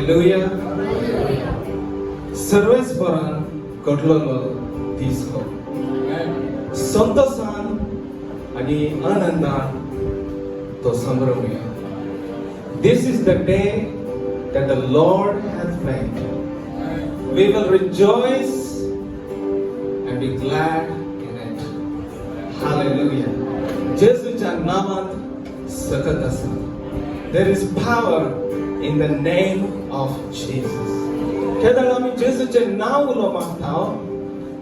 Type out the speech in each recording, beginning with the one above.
Hallelujah. सर्वेस्परान घडलेलो दीस हो संतोषान आणि आनंदान तो संभ्रमूया. This is the day that the Lord has made. We will rejoice and be glad in it. Hallelujah. जेसूच्या नावात सकत असा. There is power in the name of Jesus. केदाळा आम्ही जेसूचे नाव उलो मागताव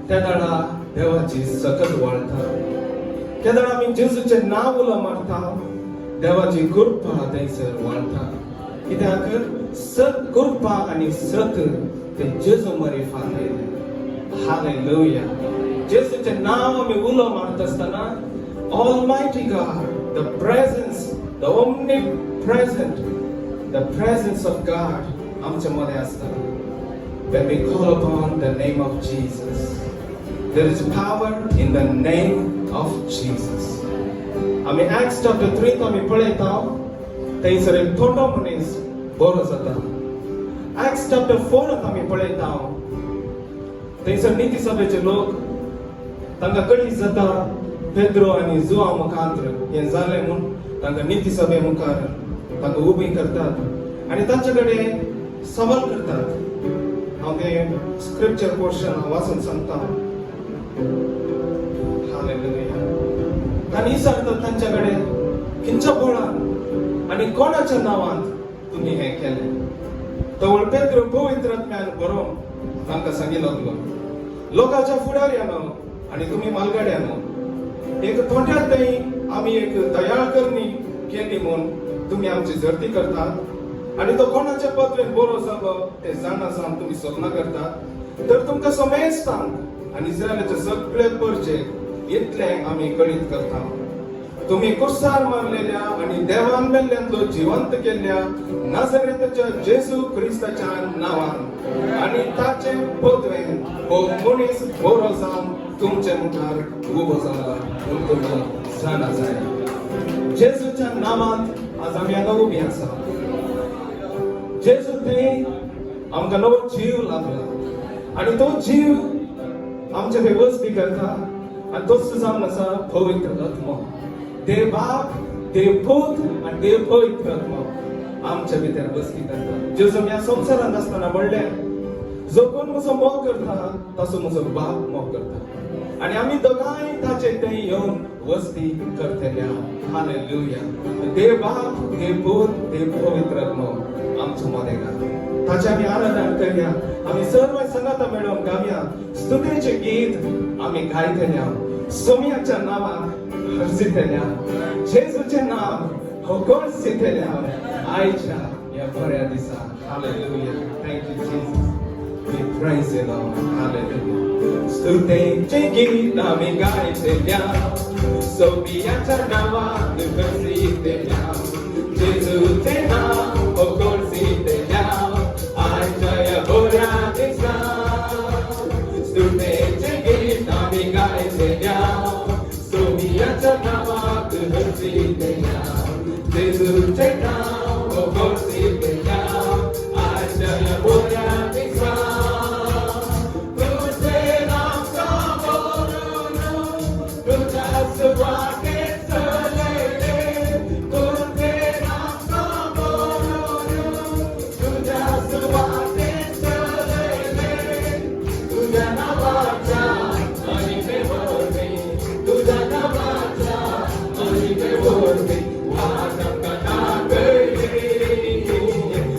केदाळा देवाची सकत वळता. केदाळा आम्ही जेसूचे नाव उलो मागताव देवाची कृपा थंयसर वळता. कित्याक सत कृपा आणि सत ते जेजू मरे फारले. हालेलुया. जेसूचे नाव आम्ही उलो मारत असताना Almighty God, the presence, the omnipresent, the presence of God आमच्या मध्ये असता. When we call upon the name of Jesus, there is power in the name of Jesus. आम्ही Acts chapter 3 आम्ही पळयताव थंयसर एक थोडो मनीस बरो जाता. Acts chapter 4 आम्ही पळयताव थंयसर नीती सभेचे लोक तांकां कळीत जाता पेद्रो आणि जुआ मुखांतर हे जाले म्हणून तांकां नीती सभे मुखार तांकां उबी करतात आणि तांचे कडेन सवाल करतात. हांव ते स्क्रिप्चर पोर्शन वाचून सांगता. हालेलुया. तांणी विचारतात तांचे कडेन खंयच्या बळान आणि कोणाच्या नांवान तुमी हें केलें. तो पेद्रो पवित्र आत्म्यान बरोवन तांकां सांगी लागलो लोकांच्या फुडार येनो आणि तुमी मालगाड्यानो एक थोड्यात थंय आम्ही एक दयाळ करणी केली म्हणून तुम्ही आमची झरती करतात आणि तो कोणाच्या पदवेन बरो जालो ते जाणा जावन तुम्ही सपना करतात. तर तुमकां समेस्तांक आणि इस्रायलाचे सगळे परजे इतले आम्ही कळीत करता. तुम्ही कुर्सार मारलेल्या आणि देवान मेल्ल्यांतलो जिवंत केल्ल्या नाझरेथच्या जेजू क्रिस्ताच्या नांवान आणि ताचे पदवेन हो मनीस बरो जावन तुमचे मुखार उबो जाला म्हूण तुमी जाणा जाय. जेजूच्या नांवान आज आमी हांगा उबी आसा. जेजू थंय आमकां नवो जीव लागला आणि तो जीव आमचे थंय वस्ती करता आणि तोच जावन आसा पवित्र आत्मा. देव बाप, देव पूत आणि देव पवित्र आत्मा आमच्या भितर बसती करता. जेजू ह्या संवसारांत आसतना म्हणलें जो कोण म्हजो मोग करता तसो म्हजो बाप मोग करता आणि आम्ही दोगांय ताचे थंय येवन वस्ती करतल्या. हालेलुया. देव बाप, देव पूत, देव पवित्र आत्मा आमच्या मध्ये घाल. ताचे आम्ही आराधना करूया. आम्ही सर्व संगता मेळून गावया. स्तुतीचे गीत आम्ही गायतल्या. सोमयाच्या नावान हरसितल्या. जेजूचे नाव होगोळसितल्या आयच्या या बऱ्या दिसा. Hallelujah. Thank you Jesus. We praise you, Lord. Hallelujah. स्तुतीचे गीत आम्ही गायतल्या. सोमयाच्या नावान हरसितल्या. जेजूचे नाव होगोळसितल्या आयच्या या बऱ्या दिसा. स्तुतीचे गीत आम्ही गायतल्या. सोमयाच्या नावात हरसितल्या. जेजूचे नाव होगोळसितल्या आयच्या या बऱ्या दिसा. तुझे नाव सामोरून तुझ्याच वाटेत चलले. तुझे नाव सामोरून तुझ्याच वाटेत चलले. तुझ्या नावाच्या महिमेवरती तुझ्या नावाच्या महिमेवरती वाजत लागले.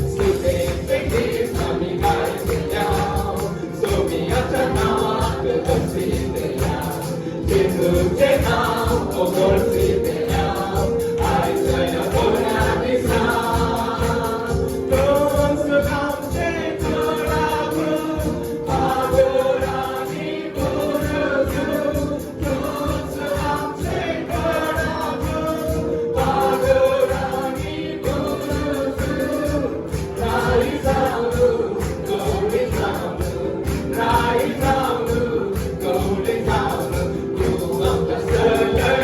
स्तुतीचे गीत आम्ही गायतल्या. सोमयाच्या नावात हरसितल्या. जेजूचे नाव होगोळसितल्या आयच्या या बऱ्या दिसा. तोच आमचे कुळागृह आदराने पुरजू. तोच आमचे कुळागृह आदराने पुरजू. राई जाऊ गवळी जाऊ राई जाऊ गवळी जाऊ तू आमच्या सगळ्या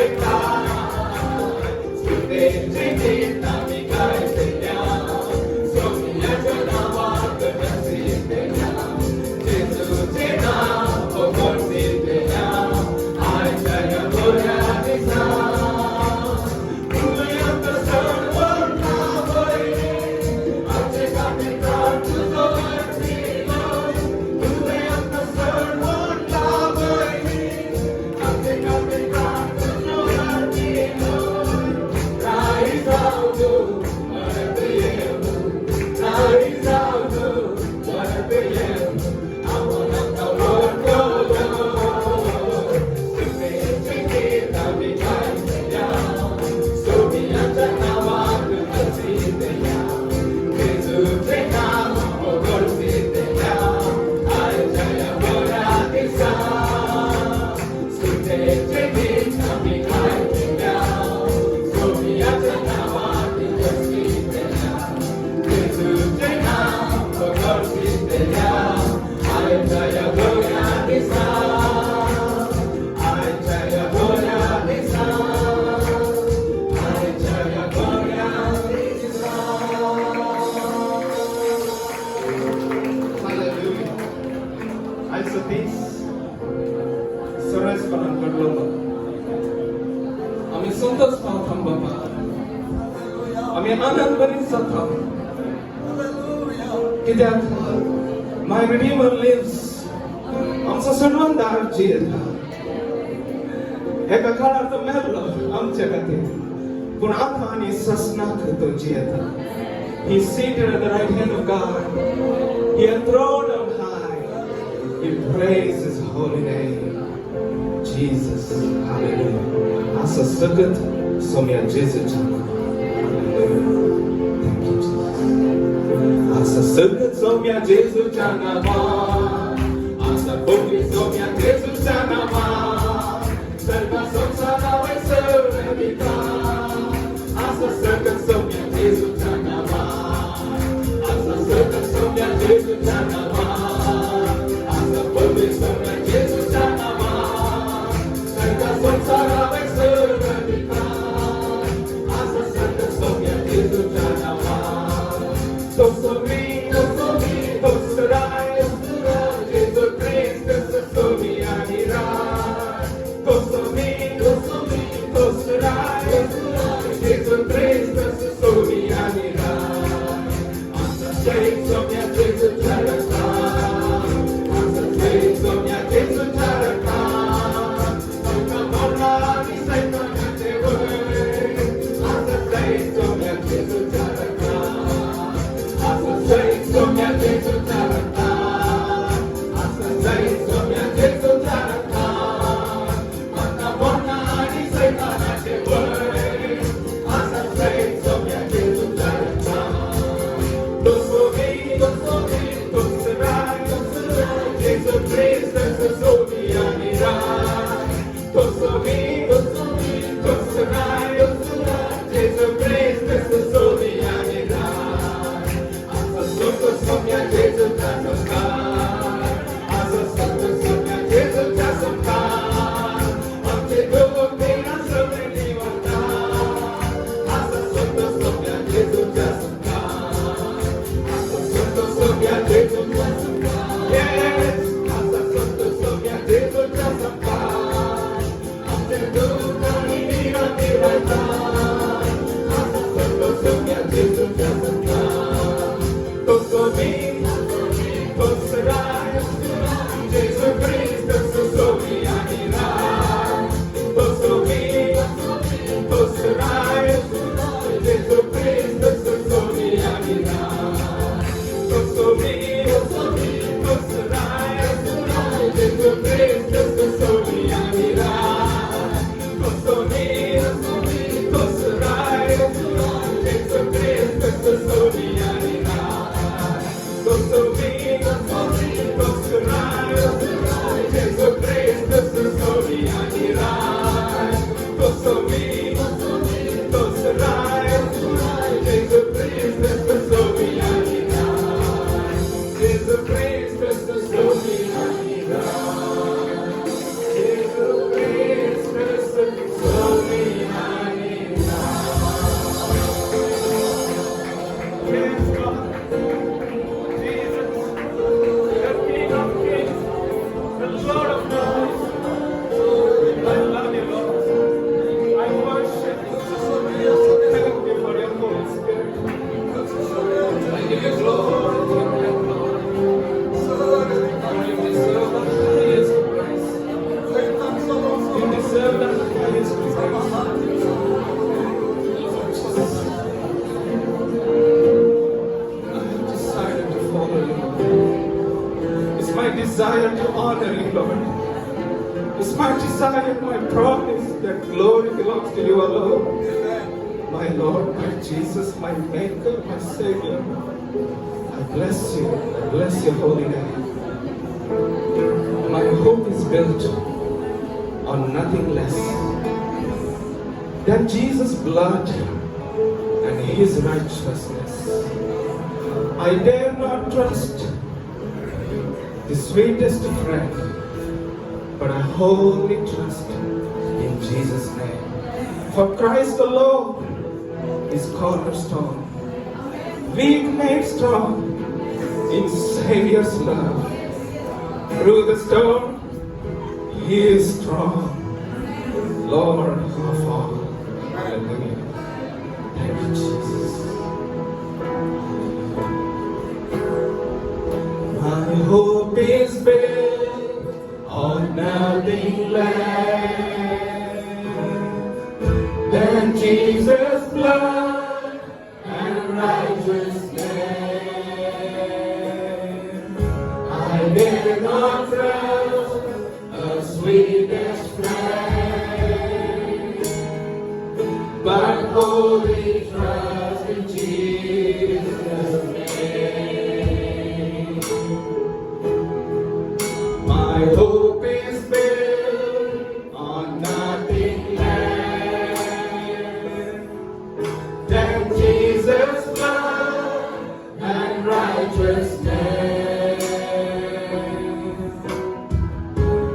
संतोष पावता बाबा आम्ही आनंदाने जाता कित्याक माय रिडीमर लिव्स आमचो सणवंदार जियेता एका काळार तो मेल्लो आमच्या खातीर पूण आतां आनी ससनाक तो जियेता He is seated at the right hand of God. He enthroned on high. He praise His holy name. Jesus, hallelujah. Asa sagat somya Jesus jana. Thank you, Jesus. Asa sagat somya Jesus jana ma. Asa bukti somya Jesus jana ma. Sarva samsara vai sarvika. Asa sagat somya Jesus jana ma. Asa sagat somya Jesus jana ma. Asa bukti somya Jesus jana ma. Samsara vai sarvika. Asa sagat somya Jesus jana ma. So sarai, Jesus Christ, so me anira. So sarai, Jesus Christ, so me anira. Asa sagat somya Jesus jana ma. Asa sagat somya Jesus jana ma. Desire to honor you, Lord. It's my desire, my promise that glory belongs to you alone. My Lord, my Jesus, my Maker, my Savior. I bless you. I bless your holy name. My hope is built on nothing less than Jesus' blood and His righteousness. I dare not trust the sweetest friend, but I wholly trust in Jesus' name. For Christ alone is cornerstone, weak made strong in Savior's love. Through the storm, He is strong, Lord of all. Hallelujah. Thank you, Jesus. My hope is built on nothing less than Jesus' blood and righteousness. I dare not trust the sweetest friend, but wholly trust in Jesus' name. My hope is built on nothing less than Jesus' blood and righteousness.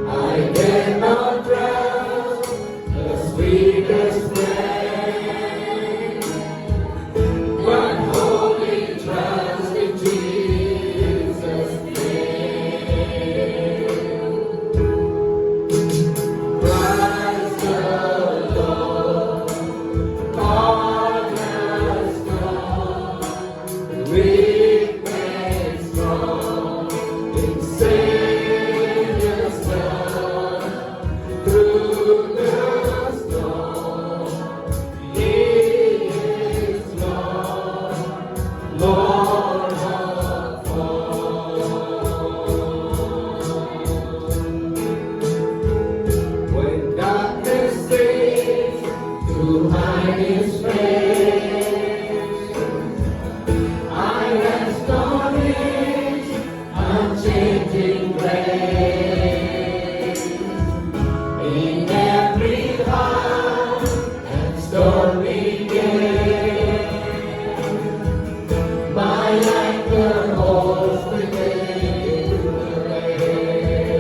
I cannot trust the sweetest friend, but wholly trust in Jesus' name. Christ the Lord, cornerstone, weak made strong in Savior's love. Through the storm, He is Lord, Lord of all. When darkness seems to hide His face, I rest on His unchanging grace. In every hard and stormy day, my anchor holds within the rain.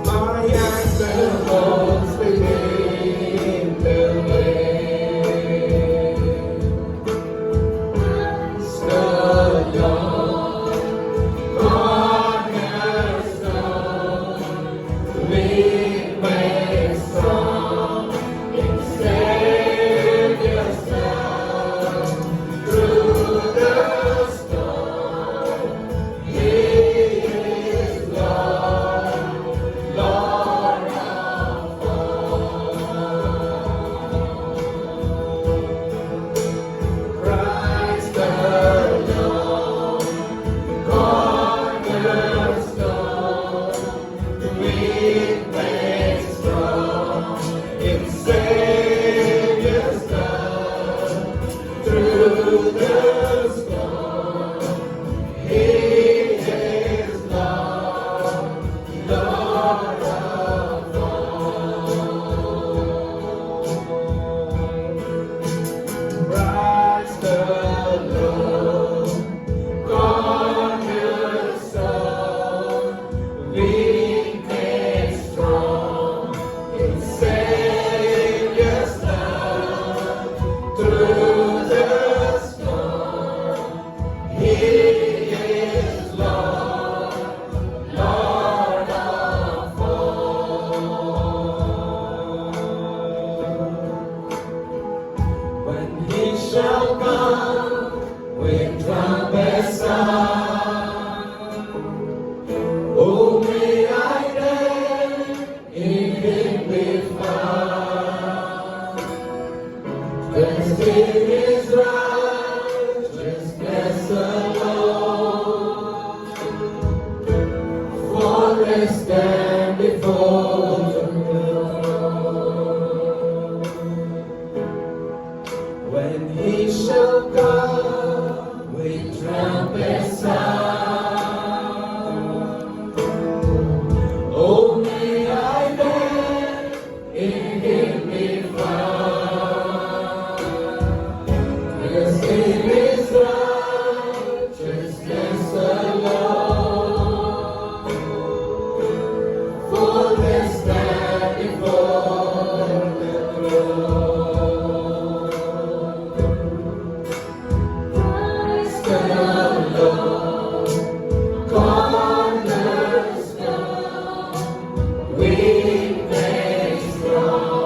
My anchor holds within the rain. Stood Lord, cornerstone, weak made strong in Savior's love. Through the storm, He is Lord, Lord of all. Christ the Lord, cornerstone, weak made strong in Savior's love. Through the storm, He is Lord, Lord of all. Christ the Lord, cornerstone, weak made strong in Savior's love. Through the storm, He is Lord, Lord of all. When He shall come with trumpet sound, oh, may I then in Him be found, dressed in His righteousness alone, for I stand before the throne. When He shall come with trumpet sound, oh, may I then in Him be found, dressed in His righteousness alone, for I stand before the throne. Christ the Lord, cornerstone, weak made strong.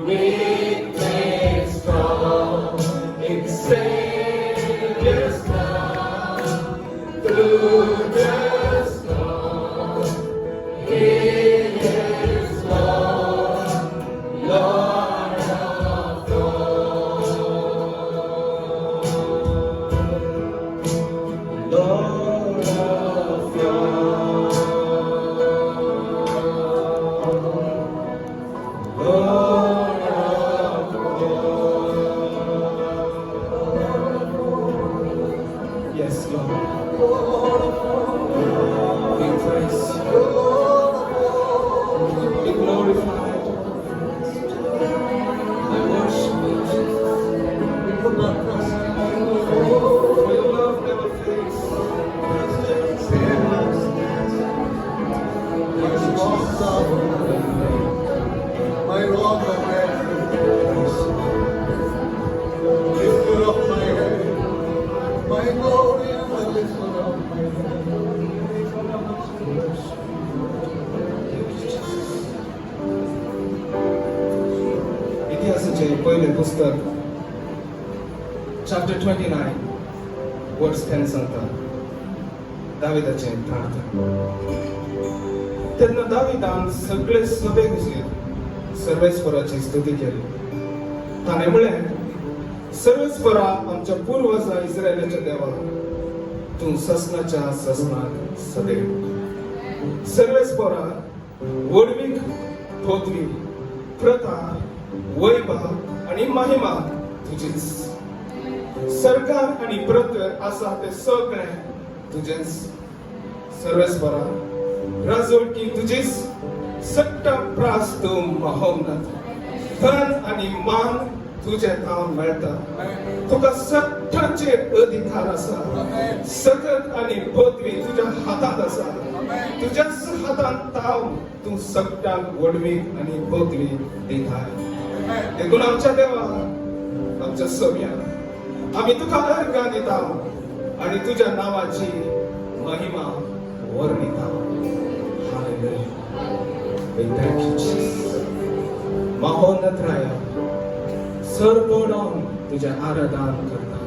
weak made strong in Savior's love. Through the storm, He is Lord, Lord of all. Lord of all. Lord of all. Yes, Lord. We praise you. Be glorified. I worship you. For your love never fades. My rock of refuge, lifter of my head, my glory and the lifter of my head. इतिहासाचे पहिले पुस्तक chapter 29 verse 10 सांगता दाविदाचे प्रार्थना. तेन्ना दाविदान सगळे सभे घुसले सर्वेस्वराची स्तुती केली. ताणें म्हळें, सर्वेस्वरा आमच्या पूर्वजां इस्रायलाच्या देवा, तूं ससनाच्या ससनाक सदैव. सर्वेस्वरा वडवीक पदवी, प्रथा, वैभव आणि महिमा तुझीच. सरकार आणि पृथ्वी आसा ते सगळे तुझेच. सर्वेस्वरा राजवटी तुझीच. सट्टा प्रास तूं महोन्नत. धन आणि मान तुझे नांव मेळटा. तुका सट्टाचे अधिकार आसा. सगळ आणि पदवी तुझ्या हातांत आसा. तुझ्याच हातांत ताव तूं सगळ्यांक वडवीक आणि पदवी दिताय. देखून आमच्या देवा, आमच्या सोम्या, आम्ही तुका अर्घ दिता आणि तुझ्या नावाची महिमा वर्णिता. Hallelujah. We thank you, Jesus. महोन्नत राया, सर्वोडून तुझे आराधन करता.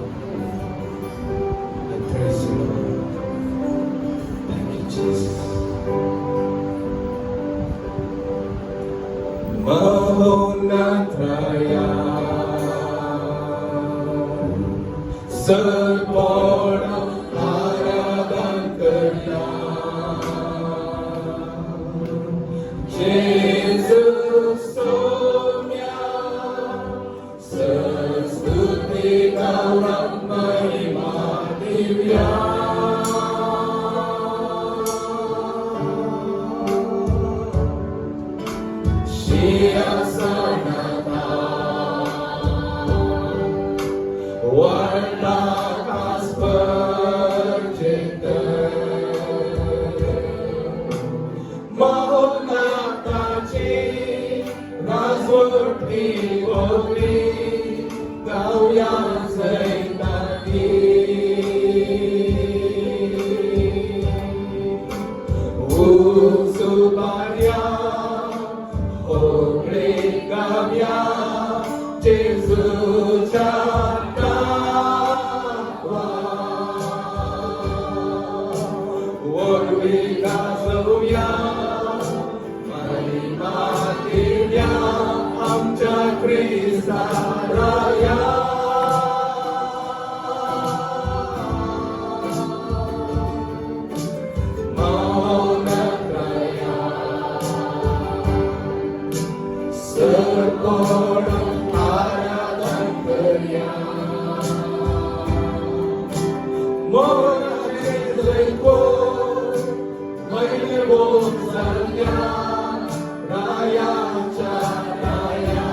I praise you, Lord. Thank you, Jesus. महोन्नत राया, सर्वोडून आराधन करता. Jesus, Sonia, Sastuti Gauram Mahima Divya. Shia Sanata, Varna Kasparjita. Razvoti Voti Gauya Zainati Usubaya Ogre Gavya Jesus Chatawa Vorvi Gazavya Marimatilya Amcha Krista Raya. Maunat Raya Serkodam Aradan Karya Mona Chedreko Maile Bom Sarya Raya Charaya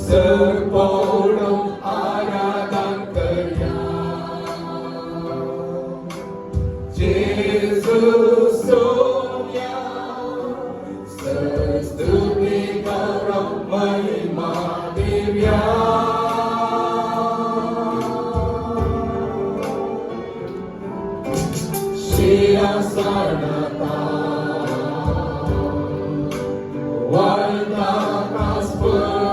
Serpodong aradan kerja Yesus Sonya Sestupi karang mahima divya Siang sarnata Warta kasper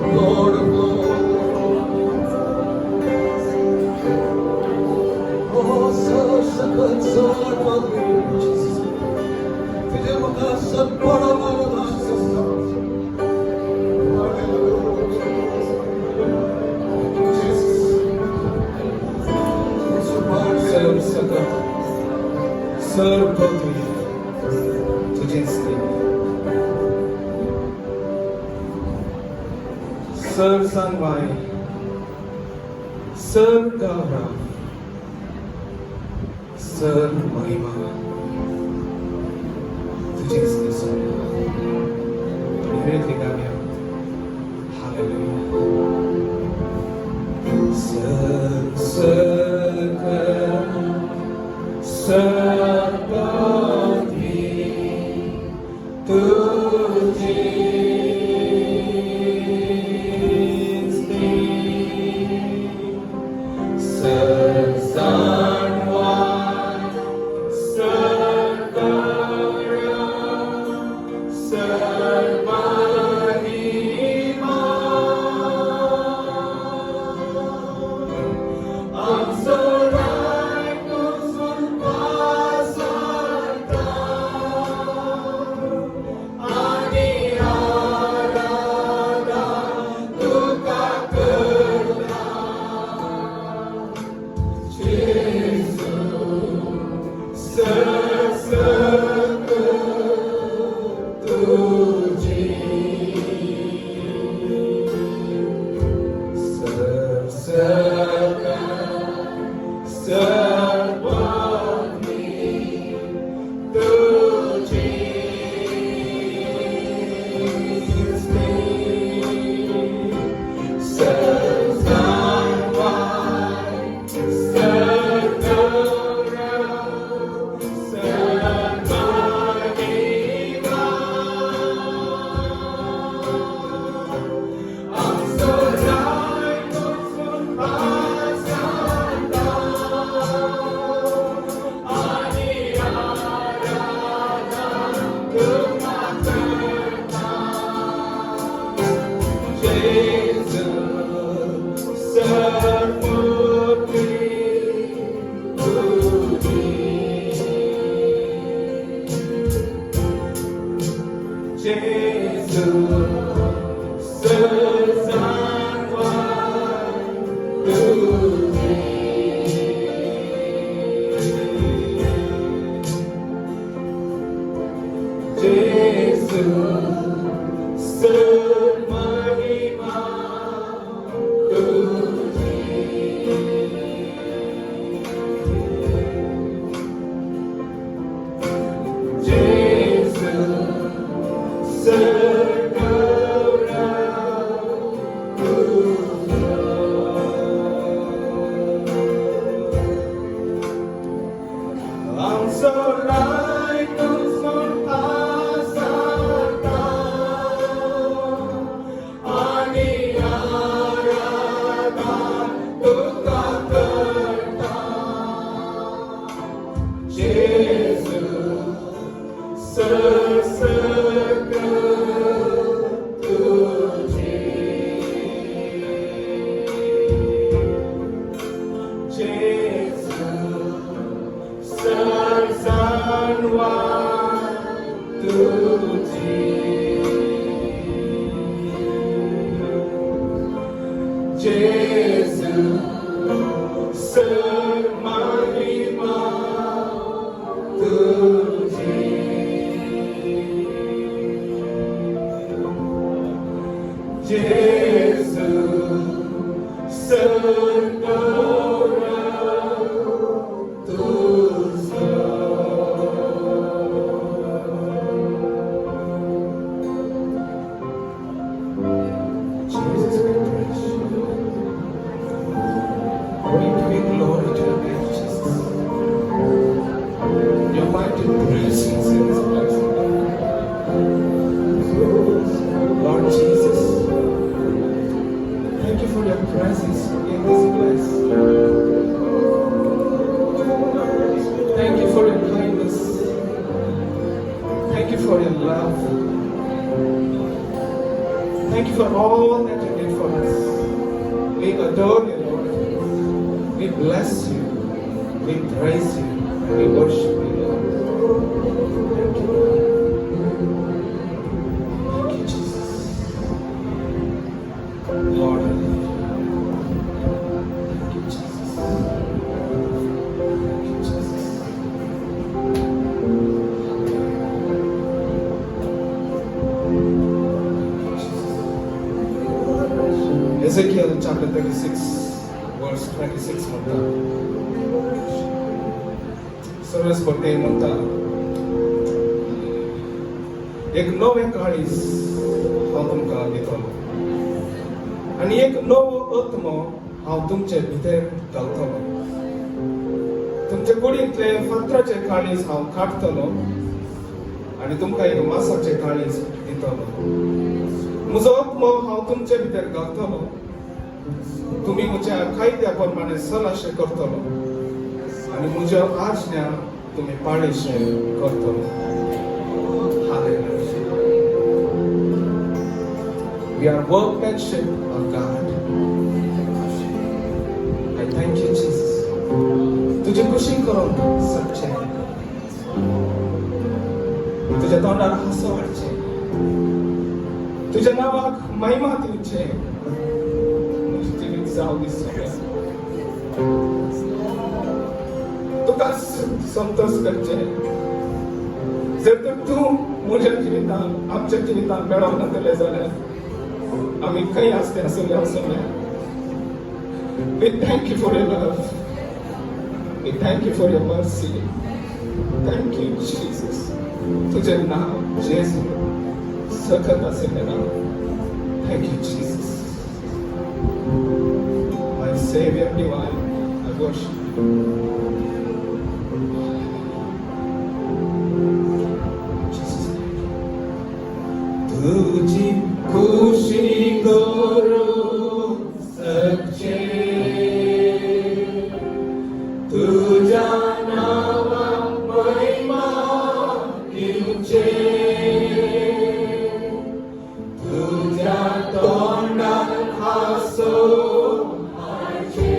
Lord of Lords. Oh, such a good son of Jesus. Fidel Hassan, Paramount Hassan. सर्व सकत सर्व पृथ्वी तुझेच देव सर्व सन्माय सर्व गौरव सर्व महिमा तुझेच दिसतो आणि ठिकाणी hallelujah सर्व सकत सर्वपृथ्वी तुझेच देव सर्व सन्मान सर्व गौरव सर्व महिमा I'm so right to surpass Ezekiel chapter 36, verse 26 म्हणता सरस बटे म्हणता एक नवे काळीज हांव तुमकां दितलो आनी एक नवो आत्मो हांव तुमचे भितर घालतलो तुमचे कुडींतले फातराचे काळीज हांव काडटलो आनी तुमकां एक मासाचे काळीज दितलो म्हजो आत्मो हांव तुमचे भितर घालतलो तुमी म्हज्या कायद्या प्रमाणे चलाशें करतलो आनी म्हज्यो आज्ञा तुमी पाळीशें करतलो hallelujah We are workmanship of God. I thank you, Jesus. तुझे कुशीन करून सच्चे तुझ्या तोंडार हांसो हाडचें तुझ्या नावाक महिमा दिवचे म्हजी जिवीत जावं दिसता तुका संतोष करचे जर तर तूं म्हज्या जिवितांत आमच्या जिवितांत मेळोंक नातलें जाल्यार आमी खंय आसले आसले आसले We thank you for your love. We thank you for your mercy. Thank you, Jesus. तुझे नाव जेसू सखत असेल नाव. Thank you, Jesus. My Savior divine, I worship you. Jesus, thank you. तुझी खुशी करू सच्चे तुझ्या नावाक महिमा दिवचे तुझ्या तोंडात हासो हाडचे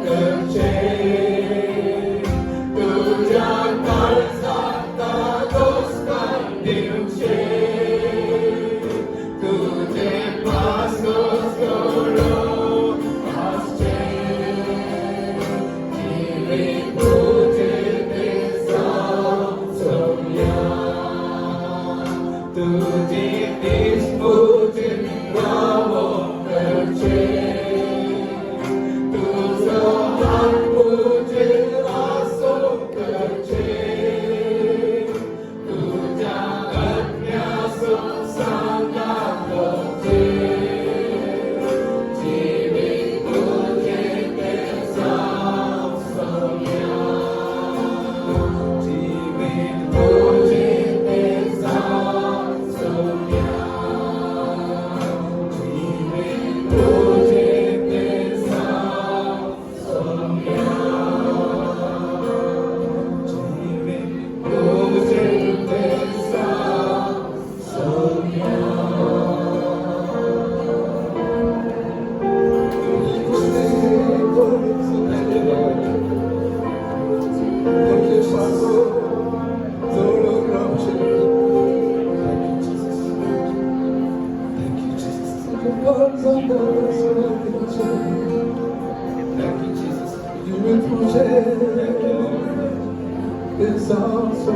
करचे तुझ्या काळजात दोस्तार दिवचे तुझे पासोस सोडून आसचे जीवे तुझे देसा सोया तुझे देश तुझे रावो करचे तुझो हात तुझे आसो करचे तुझ्या आज्ञासो सांगा करचे जीवे तुझे देसा सोया जीवे तुझे देसा सोया जीवे तुझे देसा सोया जीवे तुझे देसा सोया It's also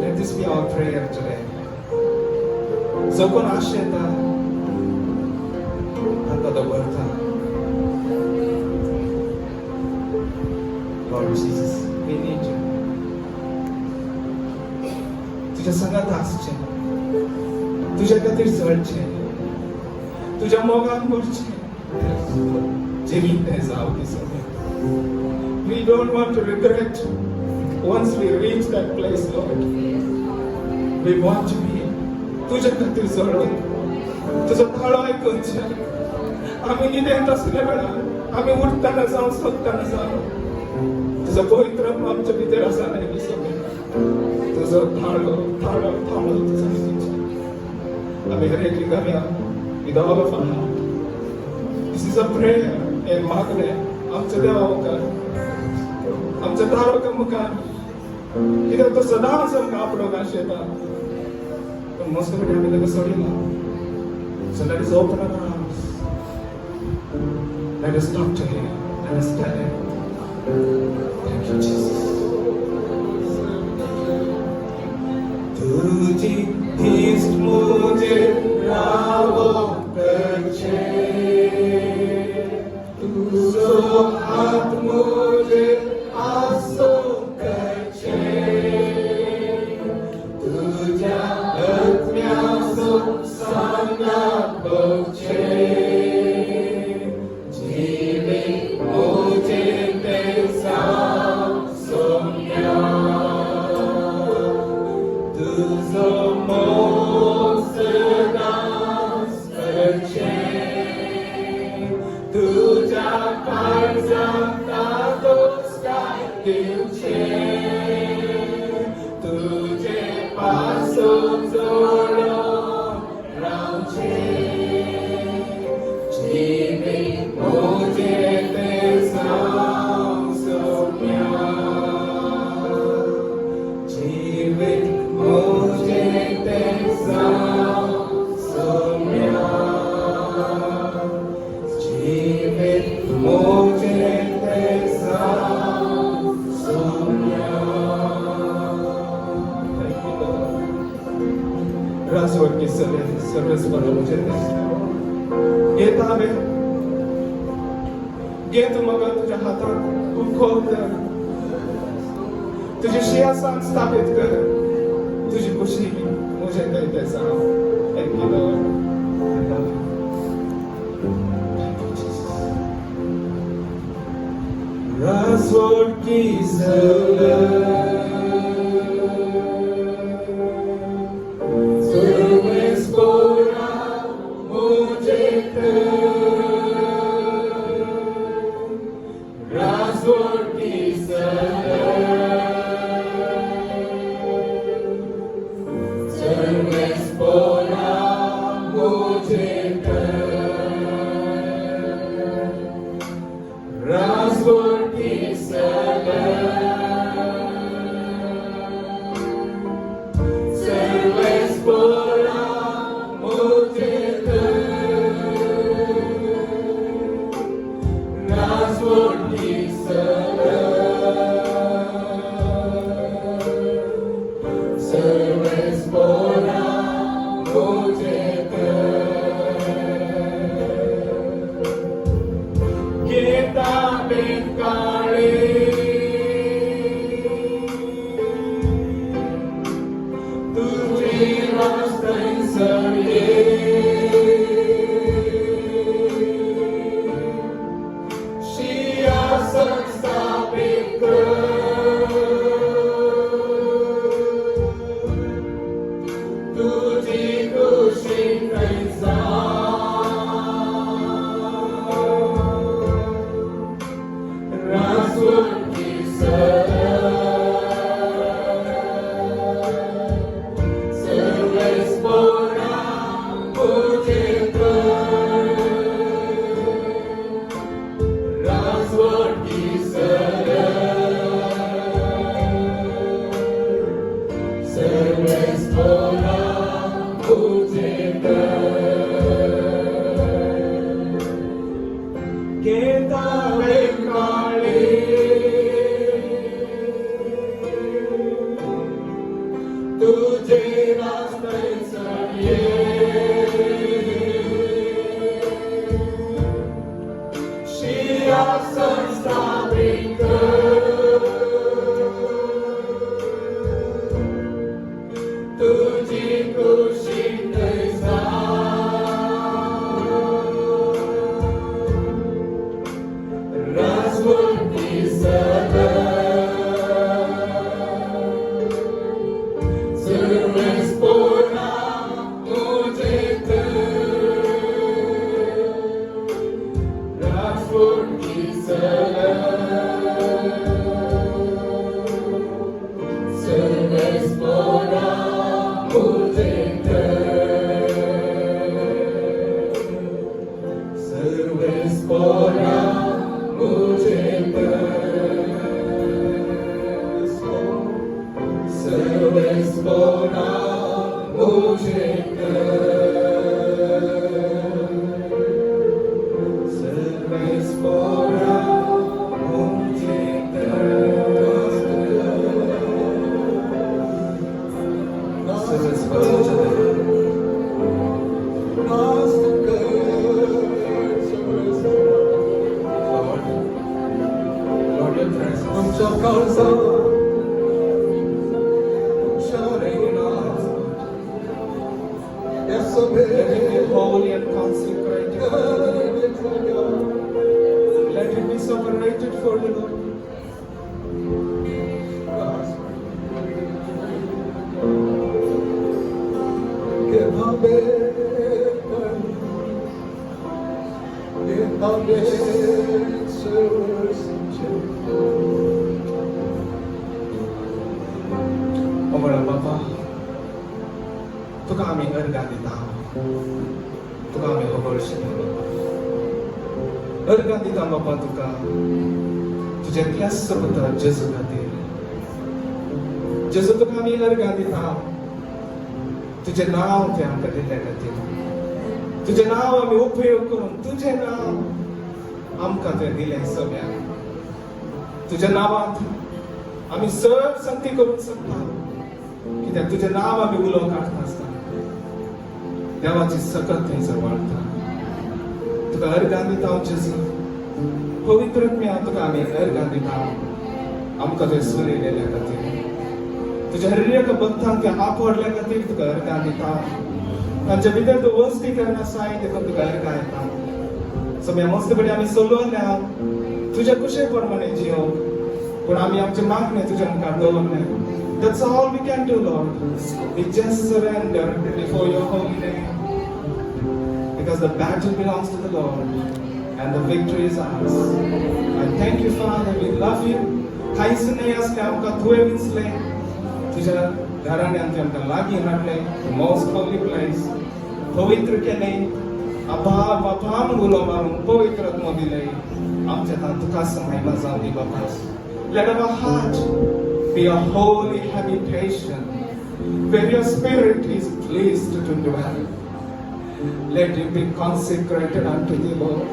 Let this be our prayer today. So कोण आशा येता आता दवरता. Lord Jesus, we need you. तुझ्या संगात आसचे, तुझ्या खातीर चडचे, तुझ्या मोगान मरचे, जिवीत जाव दिसोले. We don't want to regret once we reach that place, Lord. We want to be तुझ्या खातीर चडून, तुजो ताळो आयकूनचे. आमी न्हिदेंत आसले वेळार, आमी उठताना जावं सोदताना जावं, तुजो पवित्र आमच्या भितर आसा न्ही दिसोले. तुजो ताळो ताळो ताळो तुजो दिसोचे. आमी हरेक रिगाव्या with all of our heart. This is a prayer and मागणे आमच्या देवा मुखार, आमच्या दारोका मुखार. कित्याक तो सदांच आमकां आपणूक आशेता. पण मस्त कडेन आमी ताका सोडिना. So let us open our arms. Let us talk to him. Let us tell him. Thank you, Jesus. तुझी इष्ट मुझे रावो करचे तुझो हात मुझे आसो करचे तुझ्या आज्ञासो सांगा बघचे जीवे मुझे देसा सोया तुझो मोग सदांच करचे तुझ्या काळजात दोस्तार दिवचे तुझे पासोन जोडून रावचे जीवे मुझे देसा सोम्या जीवे मुझे देसा सोम्या जीवे मुझे देसा सोम्या. राजवट की सर्विस पर मुझे घे ताबे घे तू म्हाका तुज्या हातांत उखोल कर तुझी शियासान स्थापीत कर तुझी खुशी मुझे देते जाओ. Thank you, Lord. I love you. Thank you, Jesus. राजवट की सर्विस पूरा मुझे राजवट की तुझे रास्ते चढ़िए सिंहासन स्थापित तुझी खुशी कैसा राजवटी सदा सर्वस पोरा मुझे राजवटी सदा सर्वस पोरा मुझे सर्वस पोरा मुझे सर्वस पोरा मुझे सर्वस पोरा मुझे सर्वस पोरा Lord, your presence. Let it be holy and consecrated. Let it be separated for the Lord. Amara Baba, tuka aming argani tao. Tuka aming abortion Baba. Argani tao Baba tuka. तुझे क्लास सबता जेजू खातीर. जेजू तुका आमी argani tao. तुझे नाव ते आमकां दिल्ल्या खातीर. तुझे नाव आमी उपयोग करून तुझे नाव आमकां तुवें दिलें सगळ्यांक. तुझ्या नावांत आमी सर संगती करूंक शकता. कित्याक तुझें नाव आमी उलोवंक आसता. देवाची सकत थंयसर वाडटा. तुका अर्गां दिता हांव जेजू. पवित्र आत्म्या तुका आमी अर्गां दिता. आमकां तुवें सोलिल्ल्या खातीर. तुज्या हृदयाक बंधांक ते आपडल्या खातीर तुका अर्गां दिता. तांचे भितर तूं वस्ती करना साय देखून तुका अर्गां येता. सगळ्या मस्तपणी आमी सोलवल्या तुझ्या कुशे प्रमाणे जियोंक. पूण आमी आमचे मागणे तुज्या मुखार दवरले. That's all we can do, Lord. We just surrender before your holy name. Because the battle belongs to the Lord and the victory is ours. I thank you, Father. We love you. काहीच नाही असले आमकां तुवें विंचलें. तुज्या घराण्यांत आमकां लागीं हाडलें. Most holy place. पवित्र केलें. अब्बा बाबा म्हूण उलो मारून पवित्र आत्मो दिलें. आमच्या हातांत तुकाच महिमा जावं दी बाबा. Let our heart be a holy habitation where your spirit is pleased to dwell. Let it be consecrated unto thee, Lord.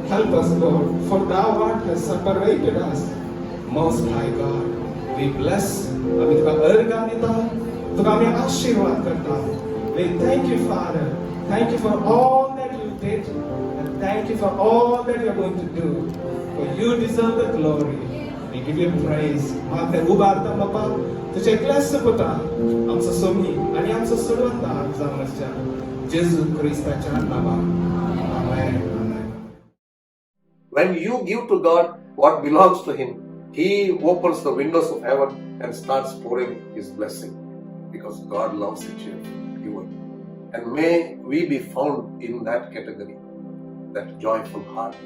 Help us, Lord, for thou art has separated us. Most High God, we bless. आमी तुका अर्गां दिता. तुका आमी आशीर्वाद करता. We thank you, Father. Thank you for all that you did, and thank you for all that you are going to do. For you deserve the glory. We give you praise. मागणे उबारता बाबा. तुझे class पुता आमचो सोमी आनी आमचो सोडवंदार जावन आसच्या जेजू क्रिस्ताच्या नांवान. आमेन. आमेन. When you give to God what belongs to Him, He opens the windows of heaven and starts pouring His blessing because God loves a cheerful giver. And may we be found in that category, that joyful heart,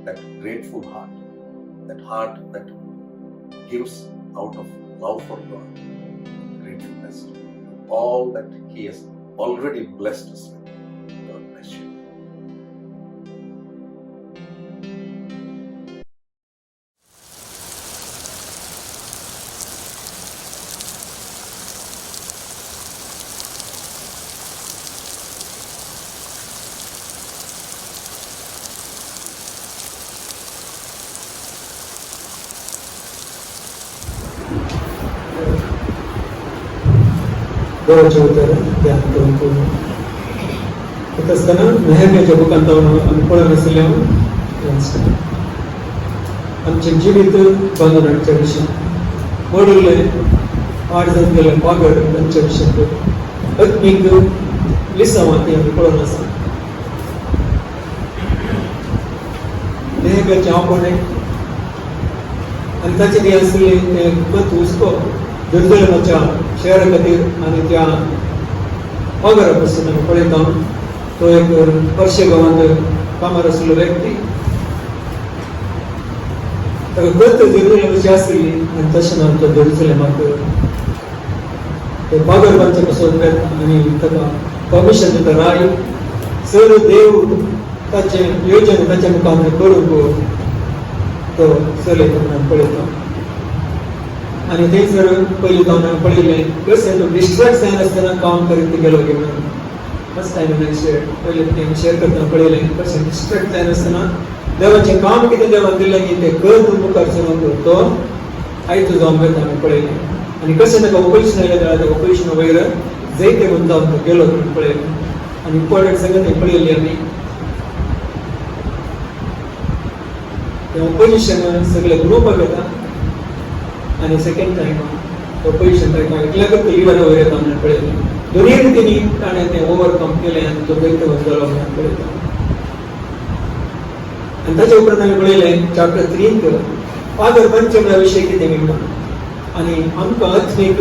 that grateful heart, that heart that gives out of love for God, gratefulness to all that He has already blessed us with. God bless you. देवाचे उतर ध्यान करून पूर्ण होत असताना नेहमीच्या बुकांत आम्ही पळत असलेल्या आमचे जिवीत बांधण्याच्या विषयी मोडले 8 जण गेले पागड त्यांच्या विषयी आत्मिक लिसावाती आम्ही पळत असतो नेहमीच्या आपण आणि ताचे जे असले मत हुस्को जेरुसलेमच्या शहरा खातीर आणि त्या पगारा पासून आमी पळयता तो एक पर्शिया गांवांत कामार आशिल्लो व्यक्ती ताका गत जेरुसलेमाची आसली आनी तशें ना तो जेरुसलेमाक ते पगार बांदचे पासून आनी ताका परमिशन दिता राय सर देव ताचे योजना ताच्या मुखार करूंक तो चलयता पळयता आणि ते जर पहिले जाऊन पळयले कशें तो डिस्ट्रॅक्ट जायनासतना काम करीत गेलो गे म्हणून फस्ट टायम पहिले ते शेअर करतना पळयले कशें डिस्ट्रॅक्ट जायनासतना देवाचें काम कितें देवान दिलें की तें कर मुखार चलूंक तो आयतो जावन वयता आमी पळयले आनी कशें ताका ऑपरेशन आयलें जाल्यार त्या ऑपरेशना वयर जायते म्हणून जावन तो गेलो म्हणून पळयले आनी इम्पॉर्टंट संगती पळयली आमी ऑपोजिशन सगळे ग्रुपाक येता आणि सेकंड टाइम ऑपोजिशन ताका एकल्याकच लिव्हर वयर येता म्हणून पळयले दोनूय रितींनी ताणें तें ओवरकम केलें आनी तो दैत्य वचलो म्हणून पळयता आनी ताचे उपरांत आमी पळयलें चॅप्टर 3 पागर पंचमया विशयी कितें म्हणटा आनी आमकां आत्मीक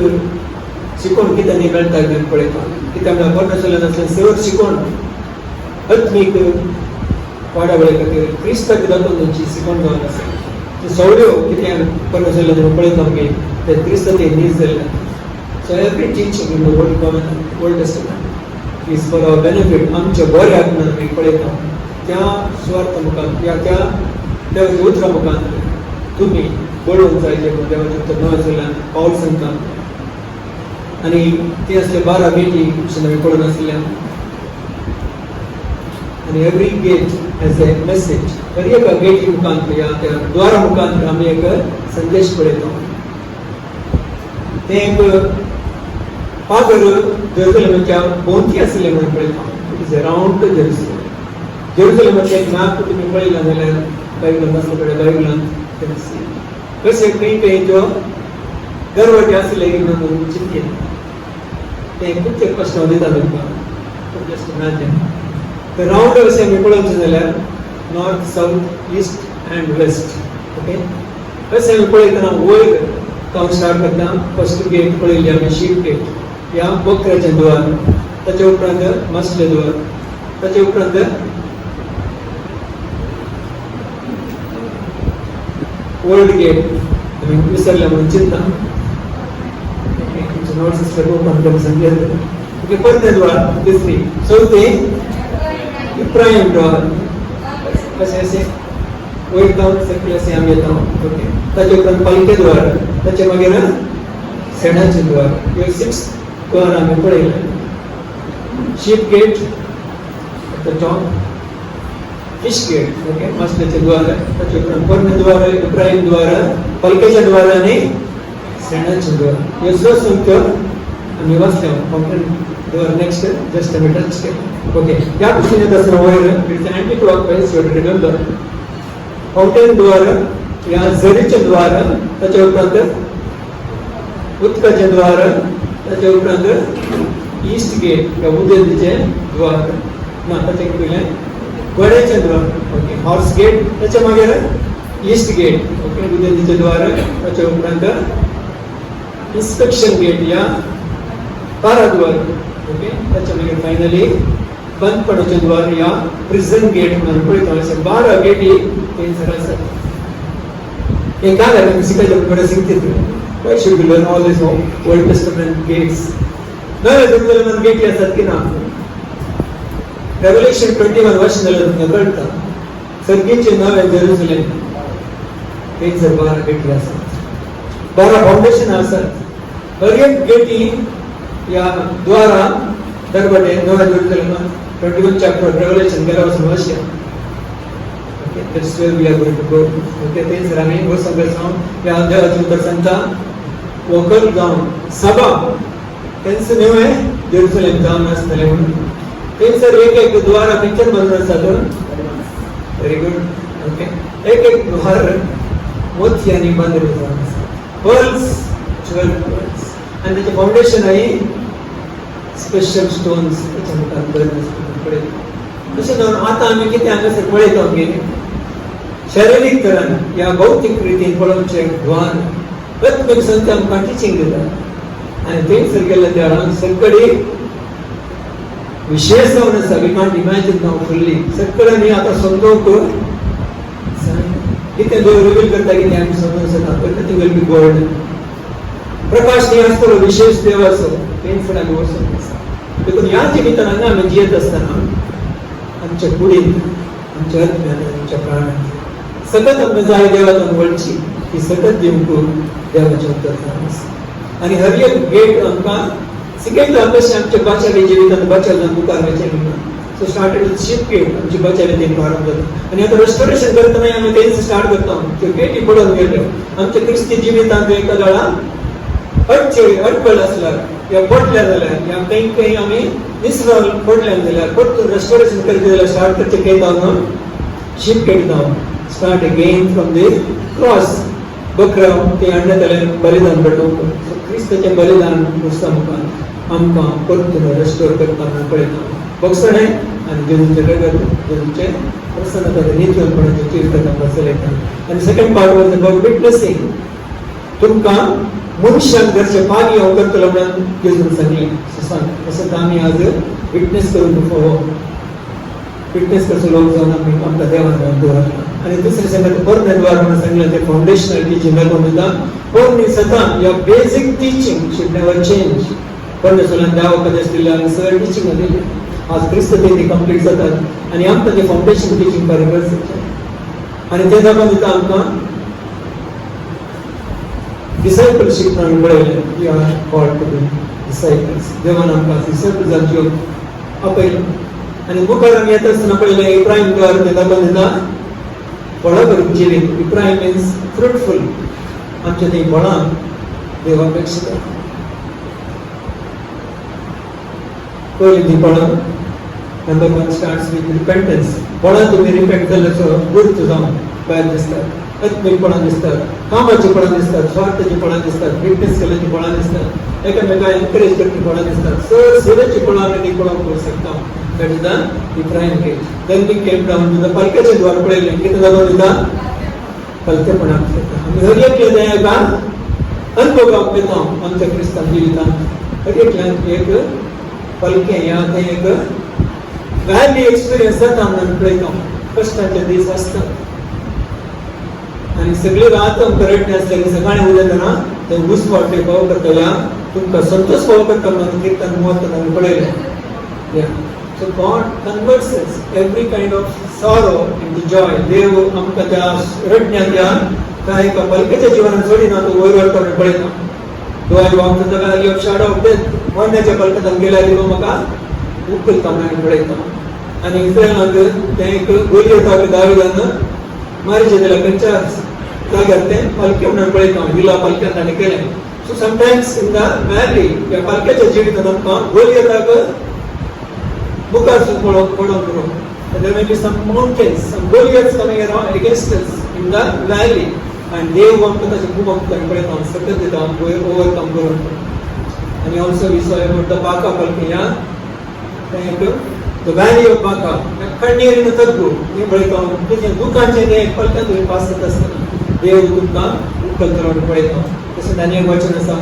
शिकोवन कितें न्ही मेळटा म्हणून पळयता कित्याक परमेश्वरान सर शिकोवन आत्मीक वाडावळे खातीर क्रिस्ताक दाखोवन तांची शिकोवन जावन आसा ते सगळ्यो कितें परमेश्वरान पळयता आमगे ते क्रिस्त ते नीज जाल्ले so every teaching in the old testament is for our benefit आमच्या बऱ्याक म्हणून आमी पळयता त्या स्वार्थ मुखार त्या देवाच्या उतरा मुखार तुमी बळोवन जायचे म्हणून देवाचें उतर नवे जाल्ल्यान पावल सांगता आनी ती असले 12 बेटी अशें आमी पळोवन आसल्या and every gate has a message. तर एक गेट मुखांत या त्या द्वारा मुखांत आमी एक संदेश पळयता ते एक पागर जेरुसलेमाच्या भोंवती आसले म्हणून पळयता इट इज अराउंड जेरुसलेम जेरुसलेमाचें एक मॅप तुमी पळयला जाल्यार बायबलांत आसले कडेन बायबलांत कशें खंय खंयच्यो दरवाजे आसले म्हणून चिंतले ते खूब प्रश्न दिता तुमकां जस्ट इमॅजिन The round अशें आमी पळोवचें जाल्यार north south east and west okay अशें आमी पळयतना वयर हांव स्टार्ट करता फर्स्ट गेट पळयली आमी शीप गेट या बकऱ्याचें द्वार ताचे उपरांत मासलें द्वार ताचे उपरांत ओल्ड गेट आमी विसरले म्हणून चिंता नॉर्थ सिस्टर ओपन सांगितलें ओके पंदे द्वार तिसरी चौथी इफ्राईम द्वार कशें अशें वयर जावन सकयल अशें आमी येता ओके ताचे उपरांत पालके द्वार ताचे मागीर सेडाचें द्वार ह्यो 6 द्वार आमी पळयले sheep gate the top fish gate okay मास्लेचें द्वार ताचे उपरांत पोरणे द्वार इफ्राईम द्वार पालकेचें द्वार आनी सेडाचें द्वार ह्यो 6 संख्यो आमी वाचल्यो फावंटन द्वार नेक्स्ट जस्ट आमी टच केलें ओके या पासून येता आसतना वयर it's anti clockwise you remember fountain द्वार या झरीचें द्वार ताचे उपरांत उदकाचें द्वार ताचे उपरांत ईस्ट गेट या उदेंतीचें द्वार ना ताचे पयलें गोड्याचें द्वार ओके हॉर्स गेट ताचे मागीर ईस्ट गेट ओके उदेंतीचें द्वार ताचे उपरांत इन्स्पेक्शन गेट या काराद्वार ओके ताचे मागीर फायनली बंदपणाचें द्वार या प्रिझन गेट म्हणून पळयता अशें 12 गेटी थंयसर आसात हें काय जालें शिकायच्या कडेन सांगता why should we learn all these Old Testament gates नवे जेरुसलेमान गेटी आसात की ना रेव्हलेशन 21 वर्ष जालें तुमकां कळटा सगळींचे नवे जेरुसलेम थंयसर 12 गेटी आसात 12 फाउंडेशन आसात हर एक गेटी या द्वारा दरवाजे नव्या जेरुसलेमान 21 chapter of Revelation गेल्या वर्षी वर्षा okay that's where we are going to go okay थंयसर आमी वचूंक जावन ह्या देवाचें उतर सांगता वखल जावन सभा त्यांचं नेव आहे जेरुसलेम जाऊन असतले म्हणून थंयसर एक एक द्वार पिक्चर बनवून आसात. Very good. ओके. एक एक द्वार मोतयांनी बांदले जावन आसा. Pearls, 12 pearls. आणि त्याचे फाउंडेशन आहे स्पेशल स्टोन्स त्याच्या मुखार पडले. तशें जावन आतां आमी कितें हांगासर पळयता आमगेले शारिरीक तरान या भौतीक रितीन पळोवचे द्वार प्रत्येक संत आमकां टिचींग दिता. आणि थंयसर गेल्या त्या वेळार सगळे विशेष जावन आसा. We can't imagine now fully सगळे न्ही आतां समजोवंक कितें देव रिवील करता कितें आमी समजूंक शकना. बट ती विल बी गोल्ड. प्रकाश न्ही आसतलो विशेष देव आसो थंयसर आमी वचूंक आसा. देखून ह्या जिवितान हांगा आमी जियेत आसतना आमच्या कुडींत आमच्या आत्म्यान आमच्या प्राणांत सतत आमकां जाय देवातून वळची ही सतत दिवंक देवाचें उत्तर जावन आसा. आणि हर एक गेट आमकां शिकयता कशें आमच्या बाचावी जिवितांत बाचाव जावन मुखार वचचें म्हणून. So started with sheep gate आमची बाचावी तें प्रारंभ जाता. आणि आतां रेस्टोरेशन करतना आमी तेंच स्टार्ट करता. त्यो गेटी पडून गेल्यो आमच्या क्रिस्ती जिवितांत एका वेळार अडखळ आसल्यार या पडल्या जाल्यार या काही काही आमी निसरल पडल्या जाल्यार परतून रेस्टोरेशन करता जाल्यार स्टार्ट करचें खंय जावन शीप गेट जावन start again from the cross. बकरा ते हाडण्यात बलिदान पेटोवंक क्रिस्ताचें बलिदान आसता मुखार आमकां परतून रेस्टोर करता म्हणून पळयता. बक्षणे आनी जेजूचें रगत जेजूचें प्रसन्नता नित्यपणाचें चिरतन आमकां चलयता. आनी second part was about witnessing. तुमकां मनशाक घरचे पागी हांव करतलो म्हणून जेजून सांगलें. तसोच आमी आज विटनेस करून फोव विटनेस करचो लोक जावन आमी आमकां देवान दवरला. आणि दुसरे सांगता पोरणे द्वार म्हणून सांगलें ते फाउंडेशनल टिचींग लागून दिता. पोरणी सदां या basic teaching should never change. पोरणे सोलान देवा उपदेश दिले आनी सगळे टिचींग दिली. आज क्रिस्त ते कंप्लीट जातात आनी आमकां ते फाउंडेशन टिचींग बरें करचें. आनी ते लागून दिता आमकां डिसायपलशीप म्हणून पळयलें. We are called to be disciples. देवान आमकां डिसायपल जावच्यो आपयलो. आनी मुखार आमी येता आसतना पळयलें इब्राहीम द्वार ते लागून दिता फळां करून जिवीत. Ibrahim means fruitful. आमच्या ती फळां देव अपेक्षिता. पयली ती फळां नंबर 1 स्टार्ट्स विथ रिपेंटन्स. फळां तुमी रिपेंट जाल्याचो गुर्त जावन भायर दिसतात. आत्मीक फळां दिसतात, कामाची फळां दिसतात, स्वार्थाची फळां दिसतात, विटनेस केल्याची फळां दिसतात, एकामेकांक एनकरेज करपी फळां दिसतात. सेवेची फळां आमी पळोवंक शकता. That is the Ephraim gate. Then we came down to the पालकेचे द्वार पळयलें. कितें जालो दिता पालकेपणाक येता. आमी हर एक देवाका अनुभव येता आमच्या क्रिस्तांव जिवितांत. हर एकल्यान एक पालकें या तें एक व्हॅली एक्सपिरियन्स जाता म्हणून पळयता. कश्टाचे दीस आसतात आनी सगळी रात आमकां रडणी आसतली. सकाळीं उलयतना ते घुसपावटे फाव करतल्या तुमकां संतोष फाव करता म्हणून किर्तन मुहूर्तांत आमी पळयलें. So God converts us every kind of sorrow into joy. देव आमकां त्या रडण्याच्या त्या एका पालकेच्या जिवनात सोडिना तो वयर वरता आमी पळयता. Do I walk through the valley of shadow of death? मरणाच्या पलकेंत गेल्यार देव म्हाका उखलता म्हणून आमी पळयता. आनी इस्रायलांत तें एक गोलियताक दाविदान मारिचें जाल्यार खंयच्या जाग्यार तें पालके म्हणून पळयता. हिला पालक्यान ताणें केलें. So sometimes in the valley त्या पालकेच्या जिवितांत आमकां गोलियताक मुखार पळोवंक करून there may be some mountains, some Goliaths coming around against us in the valley, and देव आमकां ताचे खूब आमकां पळयता सतत दिता ओवरकम करून. आनी also we saw about the Baca पालकी. या द व्हॅली ऑफ बाका कण्णीर तग्गू हें पळयता. तुजें दुखाचें तें पलक्यान तुवें पास जाता आसतना देव तुमकां उखल करून पळयता. तशें ताणें एक वचन आसा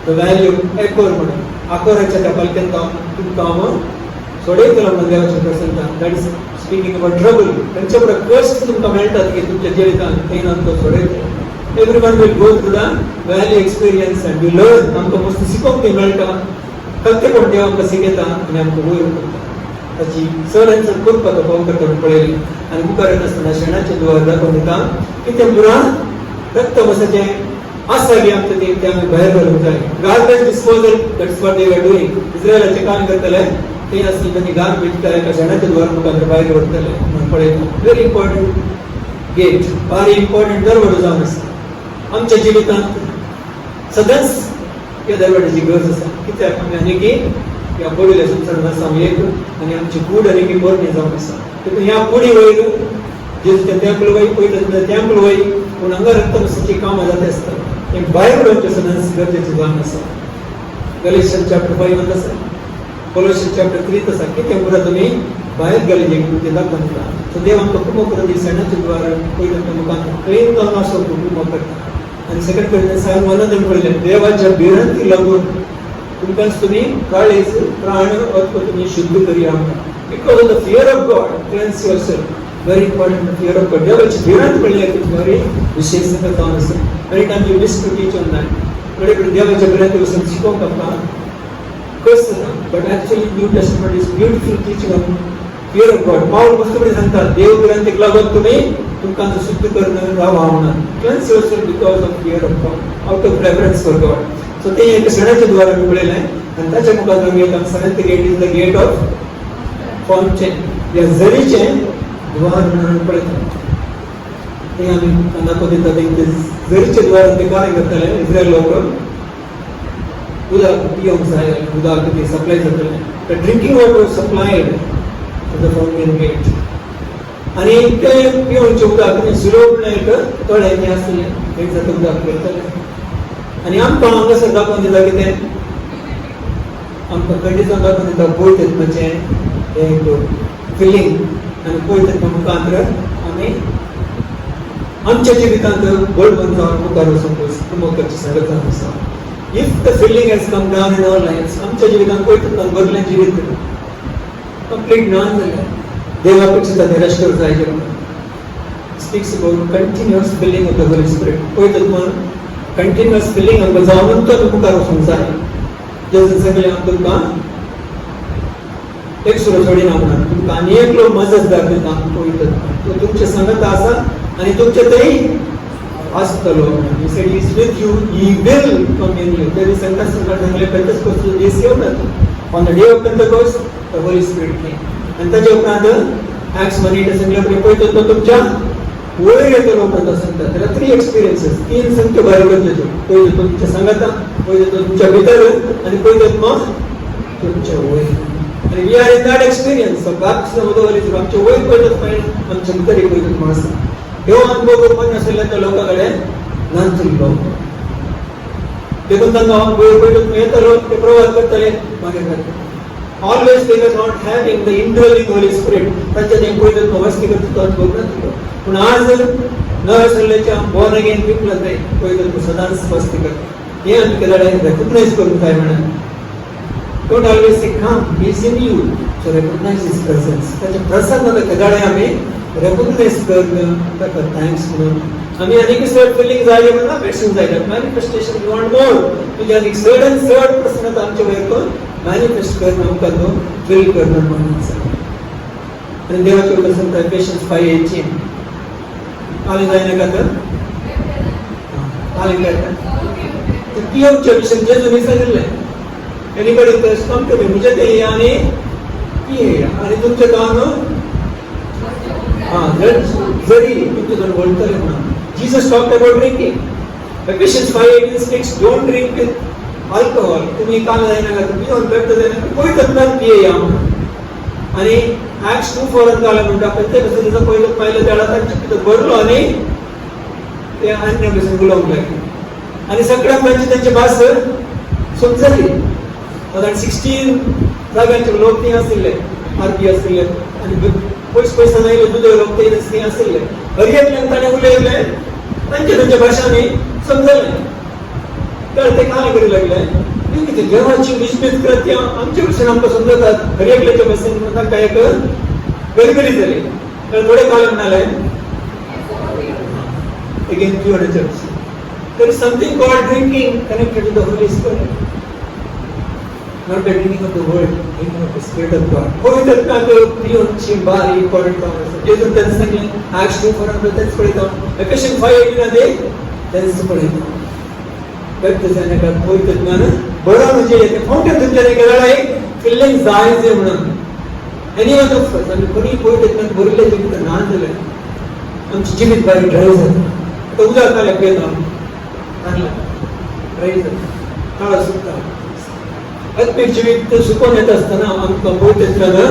द व्हॅली ऑफ एकोर म्हणून. आकोराच्या त्या पलक्यान तुमकां हांव सोडयतलो म्हणून देवाचें प्रसन्नता. That is speaking about trouble. तांचे बरोबर कश्ट तुमकां मेळटात की तुमच्या जिवितांत तें आमकां सोडयतलो. Everyone will go through the valley experience and we learn. आमकां मस्त शिकोवंक मेळटा. कल्तेपण देव आमकां शिकयता आनी आमकां वयर करता. ताची चड आनी चड करपाक पावूंक करता म्हणून पळयलें. आनी मुखार येता आसतना शेणाचें द्वार दाखोवन दिता कितें पुराण रक्त वसाचें आसा की आमचें तें आमी भायर घालूंक जाय. Garbage disposal that's what they were doing. इस्रायलाचें काम करतले तें आसलें तांणी गार्बेज त्या एका शेणाच्या द्वार मुखार भायर व्हरतले म्हणून पळयता. Very important gate. भारी इम्पॉर्टंट दरवडो जावन आसा आमच्या जिवितांत. सदांच या दरवाड्याची गरज आसा कित्याक आमी आनी की ह्या पडिल्ल्या संवसारांत आसा एक आनी आमची कूड आनी की पोरणी जावन आसा देखून ह्या कुडी वयर जेजुच्या टेंपल वयर पयता टेंपल वयर पूण हांगा रक्तमसाची कामां जाता आसता एक भायर उडोवचें सदांच गरजेचें जावन आसा गलेशियन चॅप्टर 5 आसा कोलोशियन चॅप्टर 3 आसा कितें पुरा तुमी भायर गेले ते दाखयता सो देव आमकां खूब करून दिसण्याच्या द्वारा पयता मुखार ट्रेन जावन आसो खूब करता आनी सेकंड पयलें सायन मनान पडलें देवाच्या भिरांती लागून तुमी काळीज प्राण अर्थ तुमी शुद्ध करूया because of the fear of God cleanse yourself very important fear of God देवाची भिरांत पडली की बरी विशेषता जावन आसा many time you miss to teach on that बरे कडेन देवाच्या भिरांती वचून शिकोवंक आमकां कस जाता but actually new testament is beautiful teaching on fear of God पाऊल मस्त कडेन सांगता देव भिरांतीक लागून तुमी तुमकां शुद्ध करून रावा म्हणून cleanse yourself because of fear of God out of reference for God so ते एक सणाच्या द्वारा मी पळयलें आनी ताच्या मुखार आमी येता seventh gate is the gate of fountain या झरीचें द्वार म्हणून पळयता ते आमी दाखोवन दिता ते झरीचे द्वार ते काय करताले इस्रायल लोक उदक पिवंक जाय उदक ते सप्लाय जातलें the drinking water supplied to the fountain gate आनी ते पिवंचे उदक सुलभ एक तळ्यांनी आसलें एक जाता उदक करतले आनी आमकां हांगासर दाखोवन दिता कितें आमकां कंडिशन दाखोवन दिता पळयत म्हणजे एक फिलींग आनी पळयत मुखार आमी आमच्या जिवितांत बळवंत जावन मुखार वचूंक प्रमोद सांगत जावन आसा if the feeling has come down in our lives आमच्या जिवितांत पळयत भरलें जिवीत कंप्लीट ना जालें देव अपेक्षिता ते रेस्टोर जायचे speaks about continuous filling of the holy spirit पळयत म्हण कंटिन्युअस फिलींग आमकां जावन तो मुखार वचूंक जाय जेजून सांगलें तुमकां एक सुरो सोडिना म्हणून तुमकां आनी एकलो मजतदार दिता पळयत तो तुमचे संगत आसा आनी तुमचे थंय आसतलो he said is with you he will come in you there is संगत सांगलें पेंटेकोस्ट दीस येवनात on the day of Pentecost the holy spirit came आनी ताचे उपरांत एक्ट्स 1:8 सांगले पळयत तो तुमच्या वयर येतलो म्हणटा सांगता जाल्यार 3 एक्सपिरियन्सेस 3 संख्या भायर गरजेच्यो पयलीं तुमच्या सांगाता पयलीं तुमच्या भितर आनी पयलीं मग तुमच्या वयर आनी we are in that experience of baptism of the holy spirit आमच्या वयर पयलीं पळयत आमच्या भितर पयलीं म्हण आसा ह्यो अनुभव करपाक नाशिल्ल्या त्या लोकां कडेन नासलो देखून तांकां वयर पयलीं येतलो ते प्रवास करतले मागीर करतले always they were not having the indwelling Holy Spirit तांच्या ते पयलीं वस्ती करता तो नासलो पूण आज नव्या सल्ल्याच्या born again people ते पयलीं सदांच वस्ती करता हे आमी केल्यार रेकग्नाइज करूंक जाय म्हणून don't always say come he is in you so recognize his presence ताचे प्रसन्न केदाळे आमी रेकग्नाइज करून ताका थँक्स म्हणून आमी आनी कसले फिलिंग जाय म्हणून अपेक्षा जाय मॅनिफेस्टेशन वी वांट मोर म्हणजे आनी चड प्रसन्नता आमच्या वयर मॅनिफेस्ट करून आमकां तो फिल करणं म्हणून आनी देवाचे उलट सांगता पेशन्स 5:18 आले जायना का तर आले करता ते पियोच्या विशयी जेजून सांगितलें anybody thirst come to me मुझे ते येया आनी पियेया आनी तुमचे काम जरी तुमचे जण वळटले म्हणून Jesus talked about drinking Ephesians 5:18 speaks don't drink with alcohol तुम्ही काल जायना का पिवन पेट जायना पळयत ना पियेया आनी एक्ट्स 2:4 जालें म्हणटा पेंटेकोस्ताचो पयलो पायलो त्या तांचे भितर भरलो आनी ते अन्य भशेन उलोवंक लागले आनी सगळ्यांक तांचे भास समजली 16 जाग्यांचे लोक थंय आशिल्ले आरती आशिल्ले आनी पयस आयले दुदे लोक थंय आशिल्ले हर एकल्यान ताणें उलयले तांचे भाशांनी समजलें तर ते काय करू लागले की देवाची निश्चित कृत्य आमच्या भशेन आमकां समजतात हर एकल्याच्या भशेन तांकां एक गलगली जाली तर थोडे काळ म्हणाले again pure church there is something called drinking connected to the Holy Spirit not the drinking of the world drinking of the Spirit of God होय तर का तो पिऊनची बारी पडतो जेजून त्यांनी सांगितले Acts 2:4 तेच पळयतो Ephesians 5:18 मध्ये तेच पळयतो बॅप्टिझम का होय तर ज्ञान बरं म्हणजे ते फाउंटेन तुमच्या केला एक फिलिंग जायचे म्हणून एनीवन ऑफ अस आम्ही कोणी होय तर ज्ञान भरले जिवीत ना झाले आमची जीवित बारी ड्राय झाली तर उद्या काय पेतो आणला ड्राय झाली काळ सुद्धा आत्मिक जिवीत सुकून येत असताना आमकां पळयतना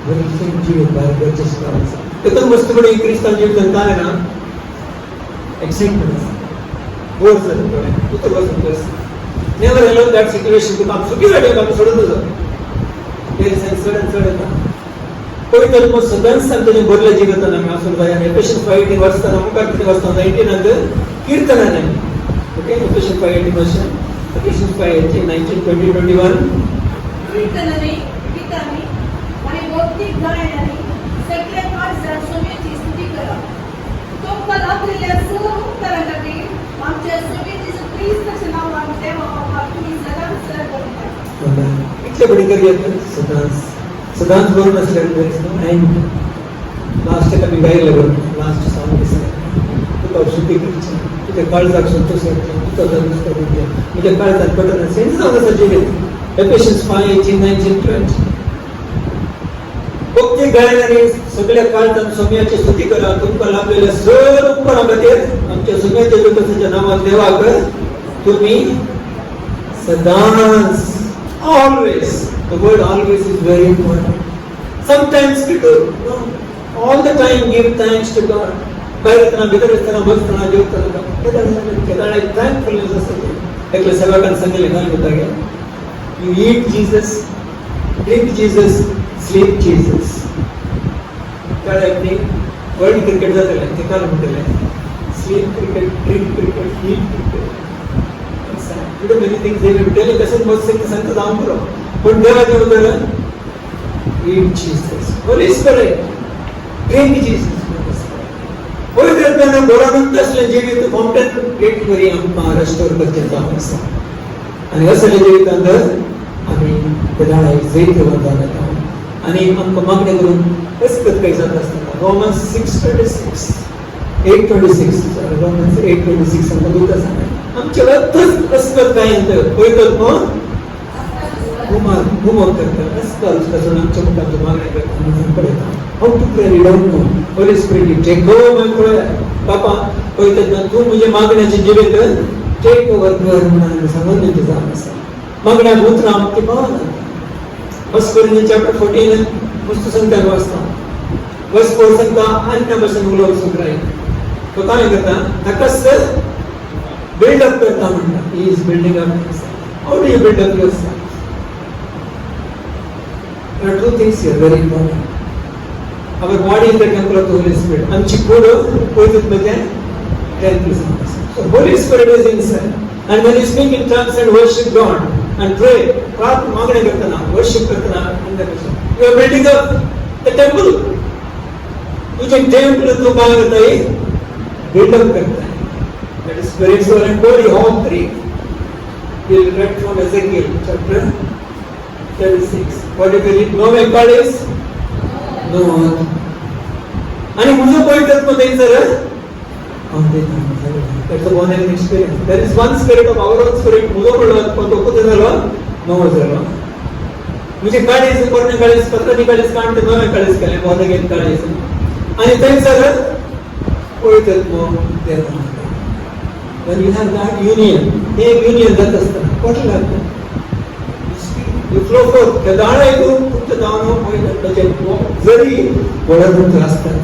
बरेचशे जिवीत भायर गरजेचें काम आसा. एकदम मस्त कडेन क्रिस्तांव जिवीत काय ना एक्साइटमेंट आसा. बोर जाता थोडें उतर वचून बस. नेवर अलोन दॅट सिच्युएशन तुका आमी सुखी वाटेक आमी सोडून वचप. तें चड चड येता. पळयता तुका सदांच सांगता बरल्या जिवितान आमी आसूंक जाय. आनी एफेशियन्स 5:18 वाचतना मुखार कितें वाचता 19 कीर्तनान ओके एफेशियन्स 5:18 वर्षन एफेशियन्स 5:18 19 20 21 कीर्तनाने गीतांनी आणि भौतिक गायनाने सगळ्या काळजात सोम्याची स्तुती करा. तुमकां लाभलेल्या सर्व उपकारांखातीर आमच्या सोम्याच्या क्रिस्ताच्या नांवान देवा बाबा तुमी सदांच करता. इतले बडी करियर सदांच बरोवन आसल्यार एंड लास्ट आमी गायले बरोवन लास्ट सॉंग दिसलें तुका शुद्धी करचें तुज्या काळजाक संतोश येवचें तुका धनुश्य दिवचें तुज्या काळजाक बटन सेंस जावन आसा जिवीत एफेशियन्स 5:18 19 20 भक्ती गायनाने सगळ्या काळजात सोम्याची स्तुती करा. तुमकां लाभलेल्या सर्व उपकारां खातीर आमच्या सोम्याच्या जोतसाच्या नांवान देवाक तुम्ही सदांच always the word always is very important. Sometimes people all the time give thanks to God. bayratana bidarastana bastana jevtana kedala thankfulness asate ekle sevakan sangle gal hotage. You eat Jesus, drink Jesus, sleep Jesus. kada apni world cricket jatale te kal mutale sleep cricket, drink cricket, eat cricket. You know many things they will tell you कसं बस से संत जाऊं करो पण देवा काय बोलतात eat Jesus Holy Spirit drink Jesus होय देवाने बोलावून असले जीवित फाउंटन क्रिएट करी आमकां रेस्टोर करचे जावं आसा आणि असले जिवितांत आमी बेदाळा जैत वंदाता आणि आमकां मागणी करून कसकत काही जाता आसतना रोमन्स 6:26 8:26 रोमन्स 8:26 आमकां दूत आसा आमच्या रक्तच असतं काय येतं पळयतात मग घुमव करतात असतं कसं आमच्या मुखात मागण्या करतात पळयता how to pray we don't know holy spirit take over my prayer बापा पळयतात तू म्हणजे मागण्याचे जिवीत टेक ओव्हर कर म्हणून सांगून दिलं जात आसा मागण्या उतरा आमची पावना बस करून चॅप्टर 14 मस्त सांगता वाचता बस कोण सांगता अन्य भाषेन उलोवंक सुद्राय तो काय करता ताकाच build up करता म्हणटा he is building up himself. How do you build up yourself? There are two things here very important. Our body is the temple of the Holy Spirit. आमची कूड पळयत म्हणजे temple. So Holy Spirit is inside. And when you speak in tongues and worship God and pray, प्रार्थना मागणे करताना worship करताना you are building up the temple. तुझे temple तू काय करताय build up करताय. That is spiritual and body, all three. We will read from Ezekiel chapter 36. What do you read? No God is? No. आणि मुझे point मध्ये sir that's a born again experience. There is one spirit of our own spirit. मुझे पडला पण तो कुठे झाला? नवं झाला. मुझे काळीस पूर्ण काळीस पत्राची काळीस काढते नवे काळीस केले born again काळीस. आणि ते सर पळयतात मग देवा when you have that union hey union जात असतं कोण लागतं you flow forth कदाळ येतो तुमचं जाणं होईल त्याचे जरी वळत असतात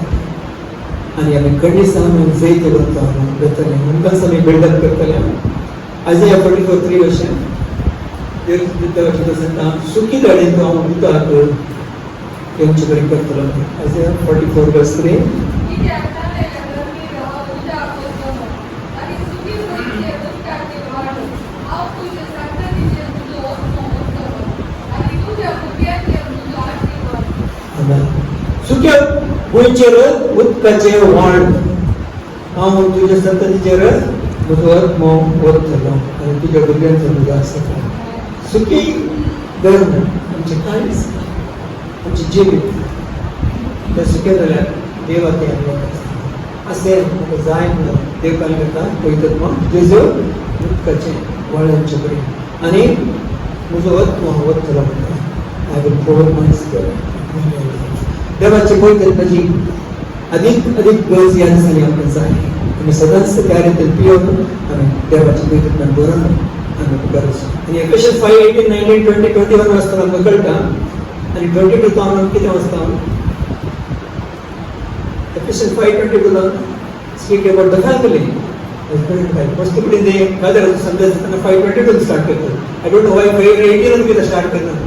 आणि आम्ही कधी सामने जैत करतो बेतले म्हणूनच आम्ही बिल्डअप करतले आयझाया 44:3 वर्षन देवाची संता सुखी गाडी तो उतार यांची बरी करतलो आयझाया 44:3 सुख्या गोंयचेर उदकाचे व्हाळ हांव तुज्या संततीचेर म्हजो आत्मो वतलो आनी तुज्या भुरग्यांचो म्हजो आसता सुखी धर्म आमचें कांयच आमचें जिवीत तें सुखें जाल्यार देवा तें अशें म्हाका जाय म्हणून देव काय करता पळयतात मग जेजो उदकाचे व्हाळांचे कडेन आनी म्हजो आत्मो वतलो म्हणटा I will pour my spirit देवाची पळयतात ताची अधिक गरज ह्या दिसांनी आमकां जाय आमी सदांच त्या रितीन पियोन आमी देवाची पळयतात बरोवन आमी मुखार आणि एफिशियन्स 5:18, 19, 20, 21 वाजता आमकां कळटा आणि 22 तो आमी कितें वाचता एफिशियन्स 5:22 speak about the family first कितें ते काय जालें संदेश दितना 5:22 स्टार्ट करतात. आय डोंट नो व्हाय 5:18 कितें स्टार्ट करतात.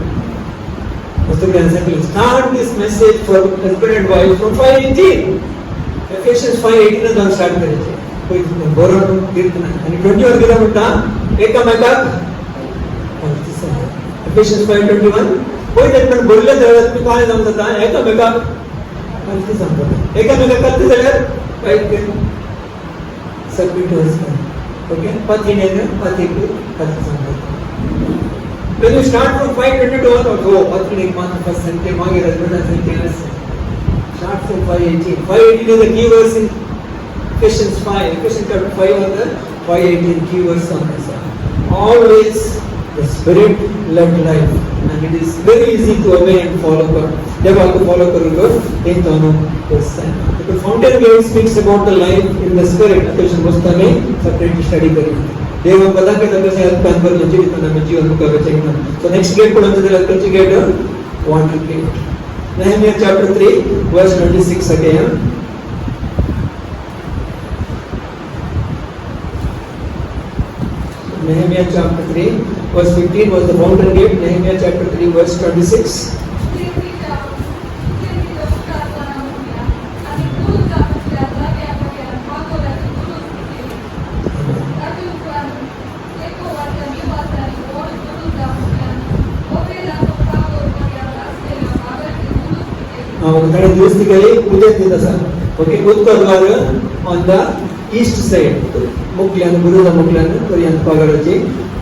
फर्स्ट कितें सांगलें start this message for husband and wife from 5:18. एफिशियन्स 5:18 जावन स्टार्ट करायचे पळय बरोवन कीर्तना आनी 21 कितें म्हणटा एकामेकाक एफिशियन्स 5:21 पळय तेन्ना बरले जाल्यार तुमी काय जावंक जाता एकामेकाक कितें सांगता एकामेकाक कळटा जाल्यार काय सबमिट वचता ओके पातीन पातीक सांगता. When you start from 5:22 also, patrick month first sente mage husband sente start from 5:18. 5:18 is the key verse in Ephesians 5. Ephesians chapter 5 and the 5:18 key verse on this. Always the spirit led life, and it is very easy to obey and follow God. जब आपको follow करोगे एक दोनों person. The fountain gate speaks about the life in the spirit. अत्यंत पुस्तक में separate study करेंगे. देव पता के तब से अल्पान पर लंची इतना में जीवन का बचेगा. So next gate को लंच दिला कल्ची gate water gate. Nehemiah chapter 3 verse 26 again. Nehemiah chapter 3 verse 15 was the fountain gate. Nehemiah chapter 3 verse 26. त्याने दुरुस्ती केली उद्याच दित आसा ओके उत्तर द्वार ऑन द ईस्ट साइड मुखल्यान गुरुजा मुखल्यान पर्यंत पगाराची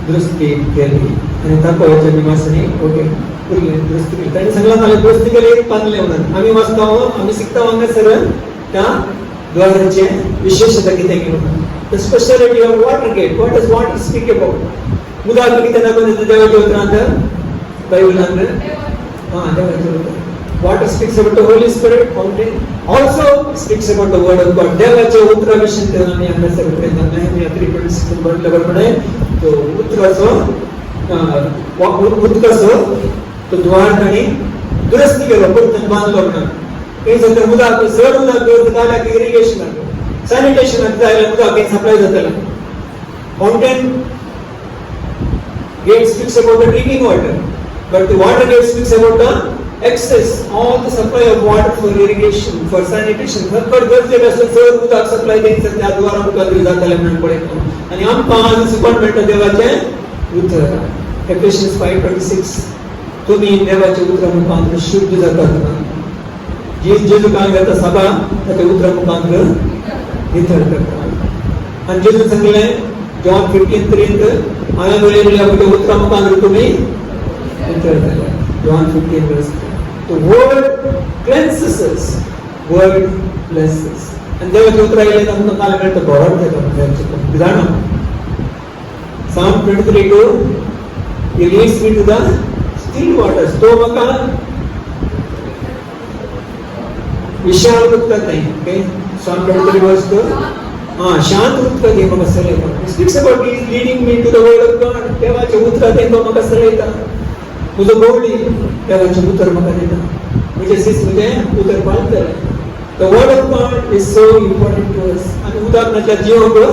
दुरुस्ती केली आणि तापयाच्या निवासाने ओके दुरुस्ती केली. त्यांनी सांगला मला दुरुस्ती केली बांधले म्हणून आम्ही वाचता आम्ही शिकता वांगा सर त्या द्वाराचे विशेषता किती घेऊन the speciality of water gate. What is water speak about मुदार किती ना कोणी देवाच्या उतरांत बायबलांत देवाच्या उतरांत water speaks about the Holy Spirit fountain also speaks about the word of God. देवाचे उतरा विषय त्यांनी आम्हाला सांगितले नाही 3:26 म्हटलं बरोबर तो उतराचो उतकाचो तो द्वारकाने दुरुस्ती केलो पण बांधलो म्हणून काही जर मुदा सर मुदा करत काला की इरिगेशन सॅनिटेशन जायला मुदा काही सप्लाय जातला. Fountain gate speaks about the drinking water but the water gate speaks about the access all the supply of water for irrigation for sanitation फक्त गरजे असं सर उदक सप्लाय द्यायचं त्या द्वारा मुखात जाताले म्हणून पडतो आणि आमकां आज सुपण मेळटा देवाचे उतर एफिशियन्स 5:26 तुम्ही देवाचे उतर मुखांत शुद्ध जातात जेजू काय करता सभा त्याचे उतर मुखांत नितळ करतात आणि जेजू सांगले जॉन 15:3 आया बोललेल्या उतर मुखांत तुम्ही नितळ झाला. John 15 verse 3. The word cleanses us. Word blesses. And देवाचे उतर आयले तर काल करता गॉड देता विधान Psalm 23:2 He leads me to the still waters. तो मका विशाल उतकत नाही ओके Psalm 23 verse 2 शांत उतकत हे मका Sareta. Speaks about he is leading me to the word of God. देवाचे उतकत हे मका सरेता मुझे बोली देवाचे उतर मका देता मुझे सिस मुझे उतर पालता है. The word of God is so important to us. आणि उदाहरणाच्या जीव को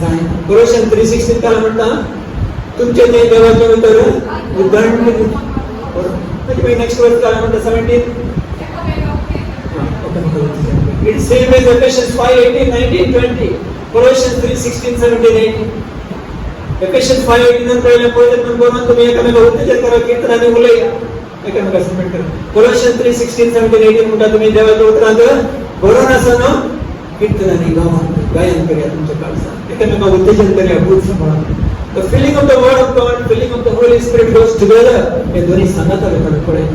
जाय कोलोसियन्स 3:16 काय म्हणता तुमचे ते देवाचे उतर उदंड म्हणजे नेक्स्ट वर्स काय म्हणता 17 It same as Ephesians 5:18, 19, 20. Colossians 3:16, 17, 18. Ephesians 5:18 नंतर पहिले पण तुम्ही एकामेका उत्तेजन करा कीर्तन आणि बोलूया एकामेका सबमिट करा. Colossians 3:16, 17, 18 म्हणता तुम्ही देवाच्या उतरांत बरोबर असताना कीर्तन आणि गायन करूया तुमच्या काळात एकामेका उत्तेजन करूया भूत सांभाळा. The filling of the word of God, filling of the Holy Spirit goes together. हे दोन्ही सांगत आले पण पडेल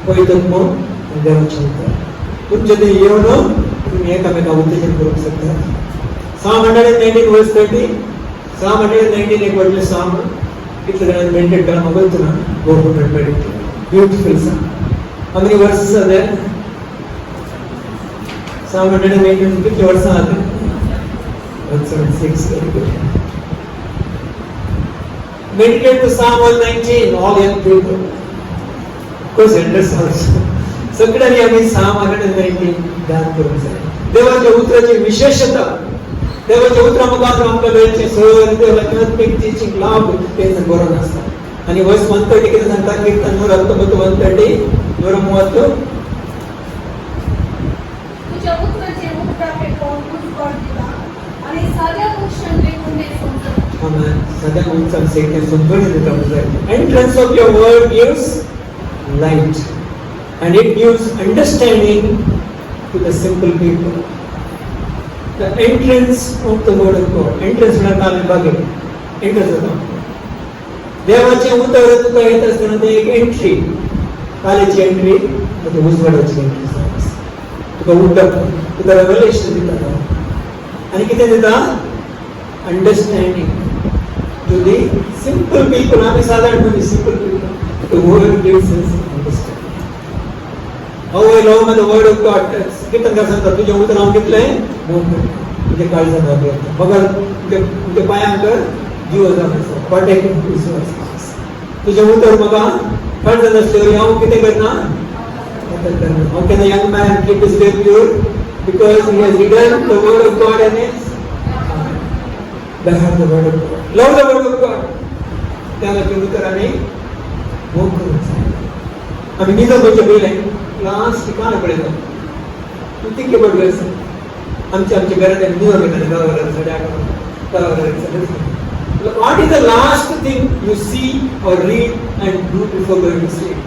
पवित्र मन देवाचे उतर तुमचे ते येऊन तुम्ही एकामेका उत्तेजन करू शकता. Psalm 119 verse 30 Psalm 119 एक वर्ड Psalm कितने जन मेंटेन करना होगा तो ना वो होना पड़ेगा. Beautiful Psalm. How many verses are there? Psalm 119 कितने वर्ष आते हैं? 176 very good. Meditate the Psalm 119, all young people. Of course, elders also. सगळ्यांनी आम्ही Psalm 119 ध्यान करून जाय. देवाच्या उतराची विशेषता, देवाच्या उतरा मुखार आमकां मेळचे सर देवाचे प्रत्येक टीचिंग लाभ ते बरोवन आसता. आणि वर्स 130 कितें सांगता कीर्तन 130 तुझ्या उतराचे मुक्तापे पाहून तुझ दिला आणि साध्या वृक्षांचे कुंडे समजत. Amen. सध्या उंचान सेके समजून येतात जाय. Entrance of your word gives light and it gives understanding to the simple people. The entrance of the word of God. Entrance म्हणजे काय बघे. Entrance होता. देवाचे उतर तुका येत असताना ते एक एंट्री. कालेची एंट्री, म्हणजे उजवाडाची एंट्री. तुका उठप, तुका रेव्हलेशन दिता. आणि किती दिता? Understanding to the simple people. आम्ही साधारण simple people. The word gives us understanding. How I love the word of God. कीर्तन का सांगतात तुझ्या उतर नाव घेतलंय तुझे काळजा भाग बघा तुझ्या पायांकर जीव जाण्याचा पाटेक विश्वास. तुझ्या उतर बघा काळजा नसल्यावर हांव कितें करना. How can a young man keep his way pure? Because he has read the word of God and is behind the word of God. Love the word of God. त्याला उतराने भोग करून आम्ही निजा बच्चे बोलले लास्ट ठिकाण पडेल तू थिंक अबाउट दिस. आमच्या घरात निजा घेताना गावाला सड्या गावाला. What is the last thing you see or read and do before going to sleep?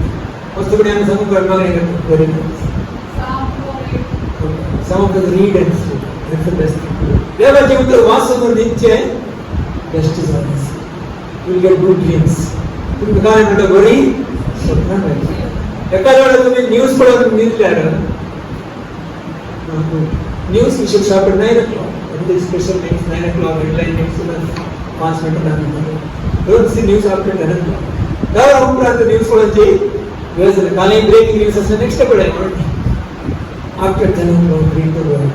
वस्तुकडे आम्ही समोर करणार नाही. Some of them read and sleep. That's the best thing. देवाचे उतर वाचून निश्चय best is honest. You will get good dreams. तुम्ही काय म्हणता बरी स्वप्न पाहिजे. एखाद्या वेळेला तुम्ही न्यूज पडत निघल्यावर न्यूज विषय शापर 9 o'clock. Special news 9 o'clock headline news 5 minute रोज सी न्यूज आपल्या घरात गावा उपरांत न्यूज पडायची वेळ झाली. काल ब्रेकिंग न्यूज असं नेक्स्ट डे पडेल. After 10 o'clock read the word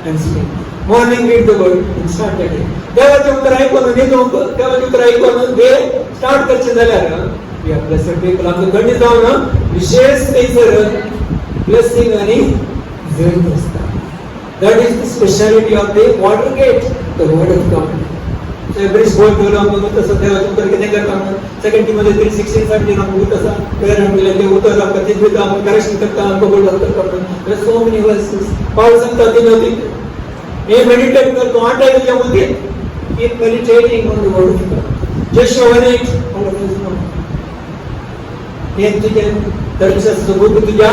and speak. Morning read the word and start the day. देवाचे उतर ऐकून देवाचे उतर ऐकून ते स्टार्ट करचे जाल्यार we are blessed people. आमचं गणित जाऊन विशेष थंयसर ब्लेसिंग आणि जळत असता. That is the speciality of the water gate, the word of God. So every sport ठेवलं आम्ही तसं देवाचे उतर किती करता. सेकंड टीम मध्ये 360 साठी आम्ही तसा प्रेयर आम्ही ते उतर आमका ते देता आम्ही करेक्शन करता आम्ही बोल करता. There are so many verses. पाऊल सांगता ते नव्हती. हे मेडिटेट करतो 8 त्याच्यामध्ये. Keep meditating on the word of God. Joshua 1:8 all of us know. हे तुझ्या धर्मशास्त्र बुद्ध तुझ्या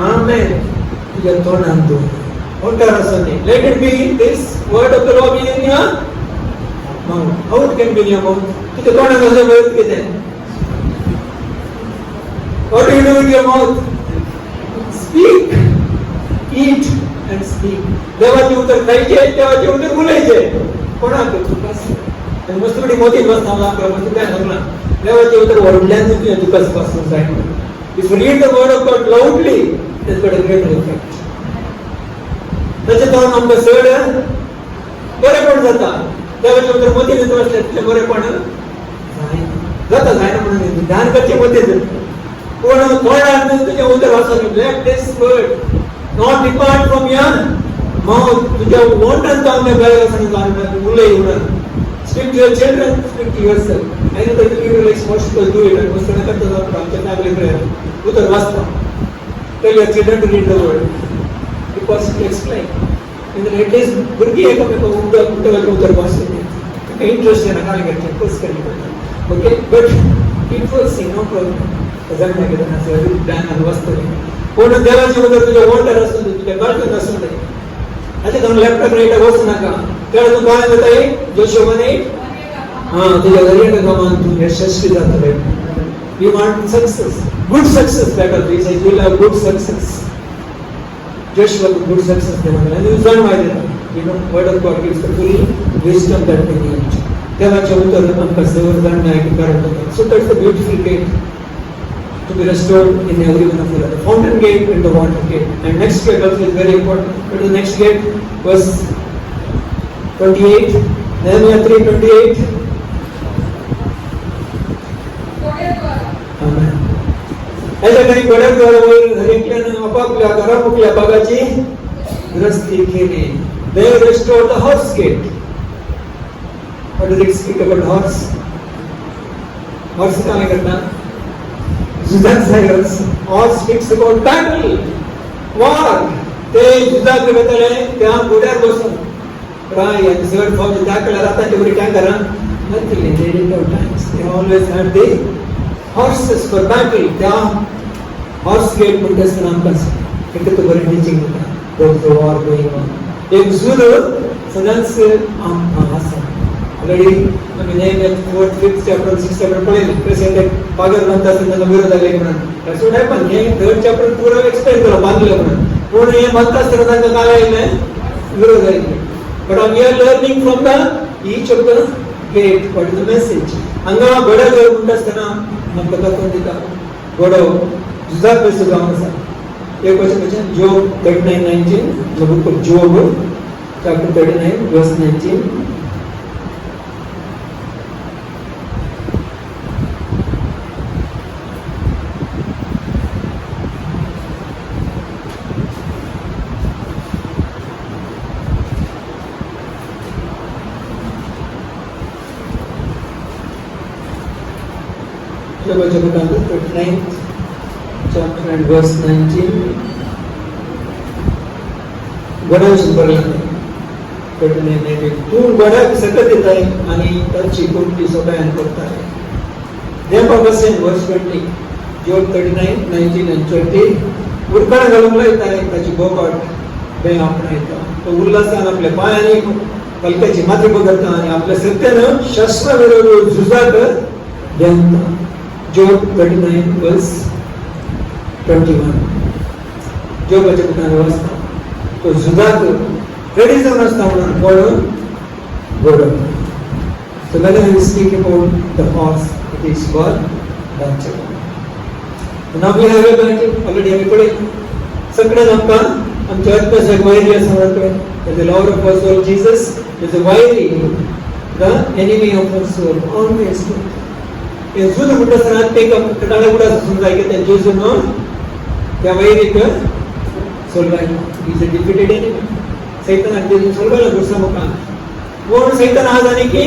आमेन तुझ्या तोंडात दो. Let it be this word of the Lord be in your mouth. How it can be in your mouth? तुझ्या तोंडात असं word किती? What do you do with your mouth? Speak, eat and speak. देवाचे उतर खायचे, देवाचे उतर बोलायचे. कोणाकडे तुकास आणि मस्तपडी मोठी मस्त नाव आपल्या मस्त काय सांगला. देवाचे उतर वडल्याने तुझ्या तुकास पासून जाईल. If you read the word of God loudly, that's got a great effect. त्याच्यातून आमचं सगळं बरे पण जाता. देवाचे उतर मोठी नेतो असले तुझे बरे पण जाता जायना म्हणून ध्यान करचे मोठे कोण कोण तुझे उतर वाचून let this word not depart from your mouth. तुझ्या ओठांत आमच्या बाहेर सांगितलं मुलं येऊन speak to your children, speak to yourself. I know that you like most people do it. most of the time आमच्या family prayer उतर वाचता. Tell your children to read the word because to explain. In the latest बुरगी एकमेकांना उतर वाचते. Interest आहे ना काय करते कोर्स करते. Okay, but it will see no problem. जगण्या केलं असं ज्ञान वाचतो. कोण देवाची उतर तुझ्या ओठार असतो तुझ्या गळ्यात असतो नाही. आता तुम्ही लॅपटॉप राईट बसू नका. त्याला तू काय म्हणत आहे जोशुआ 1:8 तुझ्या घरी गमान तू यशस्वी जातो रे. We want success, good success. Better we say we'll have good success. Joshua good success they want. And you learn why that. You know, word of God gives the full wisdom that we need. देवाचे उतर आमकां सगळं जाणणं आहे की करत. So that's the beautiful gate to be restored in every one of you. The fountain gate and the water gate. And next gate also is very important. But the next gate was 28, Nehemiah 3:28. Amen. याच्या काही गड्याद्वारावर हरिकल्यानं आपापल्या घरामुखल्या भागाची दुरुस्ती केली. They restored the horse gate. What does it speak about horse? Horse काय करतात? जुजाच horse speaks about battle, war. ते जुजाक वेतले त्या घोड्यावर बसून राय आणि सगळं फौज दाखला राहतात तेवढी काय करा नक्की they didn't have tanks. They always had the horses for battle. त्या horse gate म्हणतात नामकास एकत्र बरे टीचिंग होता. There was a war going on. एक जुद सदांच असं ऑलरेडी आम्ही नेहमी 4th 5th chapter 6th chapter पळेल president पागल म्हणतात त्यांना विरोध आले म्हणून that's what happened. हे 3rd chapter पूर्ण एक्सप्लेन केलं बांधलं म्हणून पूर्ण हे म्हणतात तर त्यांना काय आहे विरोध आहे. But we are learning from the each of the gate what is the message. अंगा बडा जर म्हणत असताना मग कथा कोण देता बडो जुजाक पैसे जाऊन असा एक वचन Job 39:19 the book of Job chapter 39 verse 19. Job 39th chapter and verse 19. गडाची बरं तू गडाक सकत येत आहे आणि त्याची कोणती सोबत करत आहे. देवपासून वर्ष 20 Job 39:19 and 20 उडकाण घालून येत आहे त्याची बोकाट बे आपण येतात तो उल्हासान आपल्या पायाने पलकाची माती बघता आणि आपल्या सत्यानं शस्त्राविरोधी झुजाक द्यांता. Job 39 verse 21. जोबाच्या पुढे वाचता तो जुदाक रेडी जाऊन असता म्हणून गोड. So when we speak about the horse, it is for battle. Now we have a battle. Already आम्ही पुढे सगळं आमका आमच्या आत्म्याचा वैरी असं म्हणतोय. The Lord of our soul Jesus is a वैरी, the enemy of our soul, always. हे Jude म्हणत असताना ते कटाळा गुडा समजाय की त्या जेजून त्या वैरीक सोलवाय. He is a defeated enemy. सैतान जेजून सोलवायला गुस्सा मुका कोण सैतान आज आणि की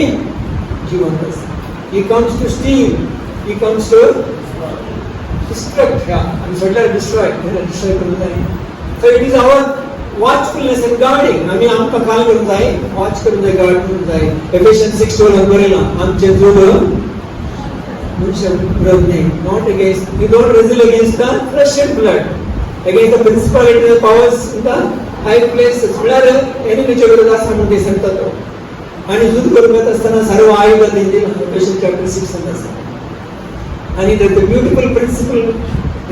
जिवंत असतो. He comes to steal, he comes to destruct. आणि सोडल्याला destroy करून जाईल. So it is our watchfulness and guarding. आम्ही आमका काय करून जाय वॉच करून जाय गार्ड करून जाय. Ephesians 6:12 बरेला आमचे जुद not against, we don't wrestle against the flesh and blood, against the principalities and powers in the high places. एनिमीच्या विरोधात सांगून ते सांगतात आणि युद्ध करत असताना सर्व आयुध दिले. Ephesians chapter 6 सांगतात आणि the beautiful principle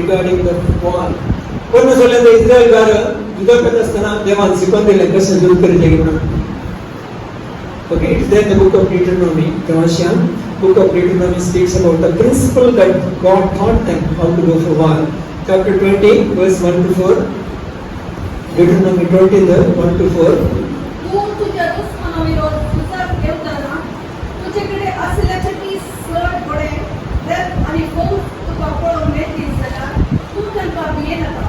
regarding the war. पण सोडल्यानंतर इस्रायल गार युद्ध करत असताना देवान शिकवून दिले कसं युद्ध करायचे म्हणून. Okay, it's there in the book of Deuteronomy. Colossians book of Deuteronomy speaks about the principle that God taught them how to go for war. Chapter 20, verse 1 to 4. Deuteronomy 20, 1 to 4. तू तुझ्या दुश्मनाविरोध तुझा देवताना तुझ्याकडे असलेल्या 30 घोडे रथ आणि फौज तुका पळून नेतील जाल्यार तू तांकां भियेनाका.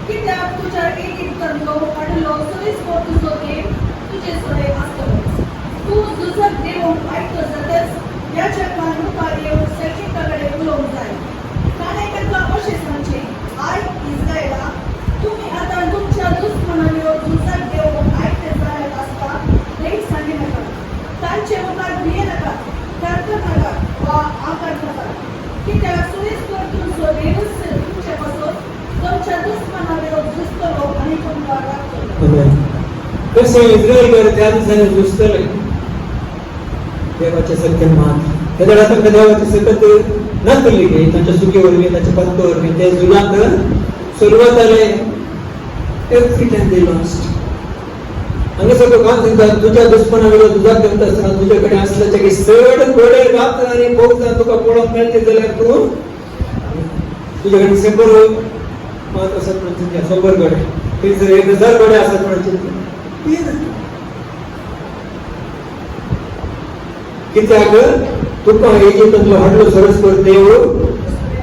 कित्याक तुज्या एक तरलो आडलो सगळीच तुजो देव तुजे सगळे आसतलो. तू दुसर देव ऐकतो जाल्यार या जगात मुखार येऊन सैनिकाकडे उलोवंक जाय. ताणें तांकां अशें सांगचें, आयज इस्रायेला तुम्ही आता तुमच्या दुश्मनाविरोध दुसर देव ऐकते जाल्यार आसता हें सांगिनाका. तांचे मुखार भियेनाका, थरथरनाका वा आकारनाका. कित्याक सुरेस्कर तुमचो देवच तुमचे पासून तुमच्या दुश्मनाविरोध झुजतलो आणि तुमकां राखतलो. कसं इस्रायल कर त्या दिसाने झुजतले देवाचे सत्य मान त्याला आता देवाचे सतत नसले की त्यांच्या सुखीवर त्यांच्या पत्तावर ते जुलाक सुरुवात आले एव्हरी टाइम दे लॉस्ट. आणि सगळं काम सांगतात तुझ्या दुश्मनाविरोध तुझा करत असताना तुझ्याकडे असल्याच्या की सड घोडे रात आणि फौजा तुका पळून मिळते जाल्यार तू तुझ्याकडे 100 मात असत म्हणजे 100 घोडे ते जर 1000 घोडे असत म्हणजे कित्याक तुका इजिप्तांतलो हाडलो सरस कर देव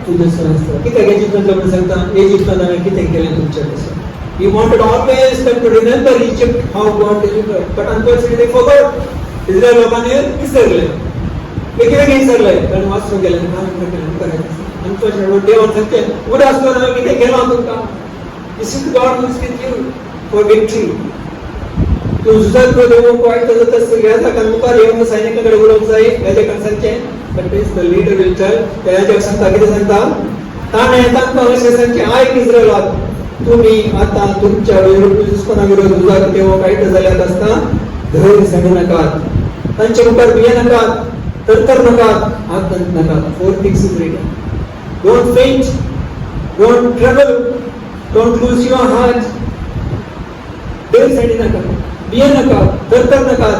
तुझे सरस कित्याक इजिप्तांतलो म्हण सांगता इजिप्तांत हांवें कितें केलें तुमच्या तशें. He wanted always them to remember Egypt, how God delivered. But unfortunately they forgot. Israel लोकांनी विसरले. वेगवेगळे विसरले. कारण वाचून गेले. Unfortunately देवान सांगते उदास करून हांवें कितें केलां तुमकां. This is God who is with you for victory. तूं झुजात पळय देव वायट जाता तसं घ्यायचा कारण मुखार येवन सैनिकांकडे उलोवंक जाय हेजें कारण सांगचें. But the leader will tell तेजें सांगता कितें सांगता ताणें तांकां अशें सांगचें आयक इस्रायलात तुम्ही आता तुमच्या दुश्मना विरोध झुजात तेव्हा वाईट जाल्यात असता धैर्य सांगू नकात त्यांच्या मुखार भिये नकात तरतर नकात आतंक नकात. 4 things is written. Don't faint, don't trouble, don't lose your heart. धैर्य सांगू नकात, भिये नकात, तरतर नकात,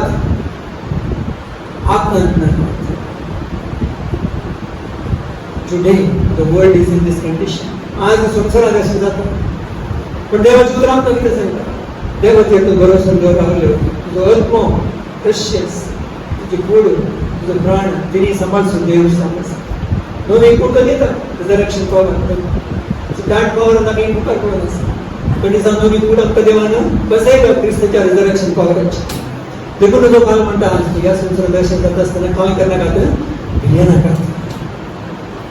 आतंक नकात. Today the world is in this condition. आज संसारात अशें जाता. पण देवाची उतरां आमकां कितें सांगता देवाचेर तूं भरोसो दवर रावलो तुजो आत्मो प्रेशियस तुजें कूड तुजो प्राण तिणी सांबाळसून देव सांबाळटा. नवी कूड दिता तुजें रक्षण पावला दाट पावला आमी मुखार पळोवन आसा पण दिसा नवी कूड आमकां देवान बसयता क्रिस्ताच्या रिजरेक्शन पावराचेर. देखून तुजो काल म्हणटा ह्या संसारात दर्शन करता आसतना कांय करनाकात भिये नाकात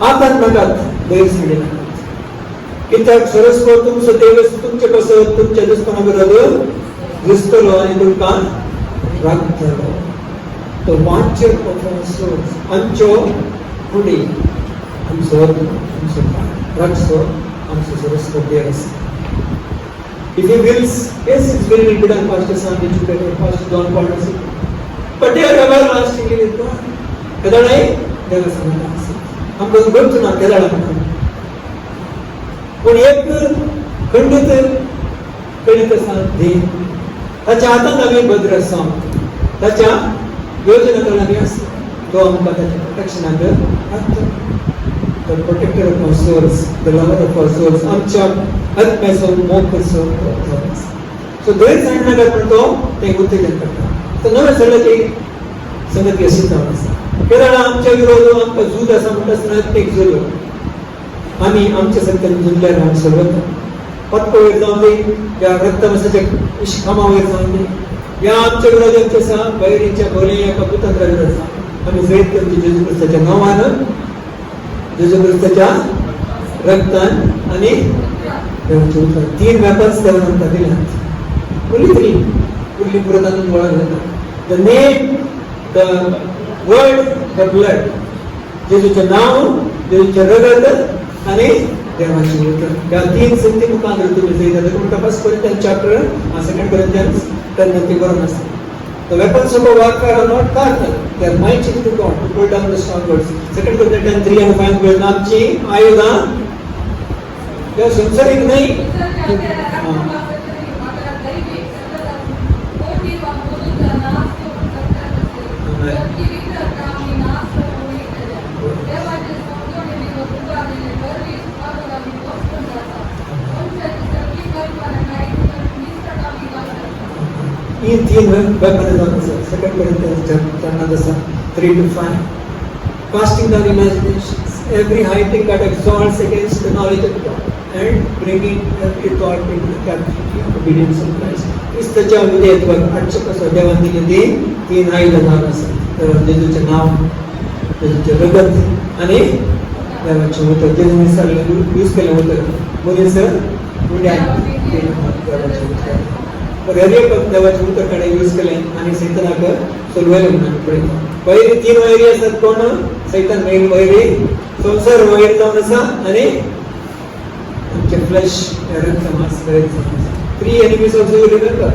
आतंक नाकात धैर्य सांडे नाकात. कित्याक सरस्वत तुमचो देव तुमचे कसं तुमच्या दुश्मना विरोध झुजतलो आनी तुमकां राखतलो. तो वांचर आमच्यो फुडें आमचो राखचो आमचो सरस्वत देव आसा. If he wills, yes, it's very well done, Pastor Sam, which you better, Pastor John Paul, but they are everlastingly with God. केदाळे देव सांगता आसा आमकां गरज ना केदाळा म्हणून पण एक खंडीत आसा देव ताच्या हातांत आमी भद्र आसा ताच्या योजनेंतल्यान आमी आसा तो आमकां ताच्या प्रोटेक्शनाक हाडटा. The protector of our souls, the lover of our souls, आमच्या आत्म्याचो मोग करचो सो धैर्य सांडनाकात पूण तो तें उत्तेजन करता. तर नव्या सगळ्याची संगती अशी जावन आसा. केदाळा आमच्या विरोध आमकां झूज आसा म्हणटा आसतना आत्मीक झूज आमी आमच्या सत्यान झुजल्यार आमी सर्वत्र पत्तो वयर जावन दी या रक्तमसाच्या इश्कामा वयर जावन दी या आमच्या विरोधांचे आसा बैरीच्या बोले या कपुतंत्रा विरोध आसा आमी जैत करची जेजू क्रिस्ताच्या नांवान जेजू क्रिस्ताच्या रक्तान आनी देवाच्या उतरान 3 वेपन्स देवान आमकां दिल्यात. फुल्ली पुरातांतून वळख जाता. The name the word the blood जेजूचें नांव जेजूचें रगत आनी देवाची उतर ह्या 3 संगती मुखार तुमी जायता. देखून तपास करून चॅप्टर 2 Corinthians 10 बरोवन आसा. The weapons of our warfare are not carnal; they are mighty to God to pull down the strongholds. 2 Corinthians 3 and 5 मध्ये आमची आयुधां या संसारिक नाही. ये 3 weapons are there. 2 Corinthians chapter 3 to 5. Casting down imaginations, every high thing that exalts against the knowledge of God, and bringing every thought into captivity of obedience of Christ. क्रिस्ताच्या विधेयत्वाक हाडचें कसो देवान दिलेली 3 आयुधां आसात. जेजूचें नांव, जेजूचें रगत आनी देवाचें उतर. जेजून विसरलें यूज केलें उतर मनीस उड्यान देवाचें उतर पर एक देवाचें उतर कडे यूज केलें आनी सैतानाक सोलवलें म्हणून पळयता. वैरी 3 वैरी आसात. कोण सैतान मेन वैरी संसार वैर जावन आसा आनी आमचे फ्लॅश रक्त मांस वैर जावन आसा. 3 एनिमीज ऑफ यू रिमेंबर.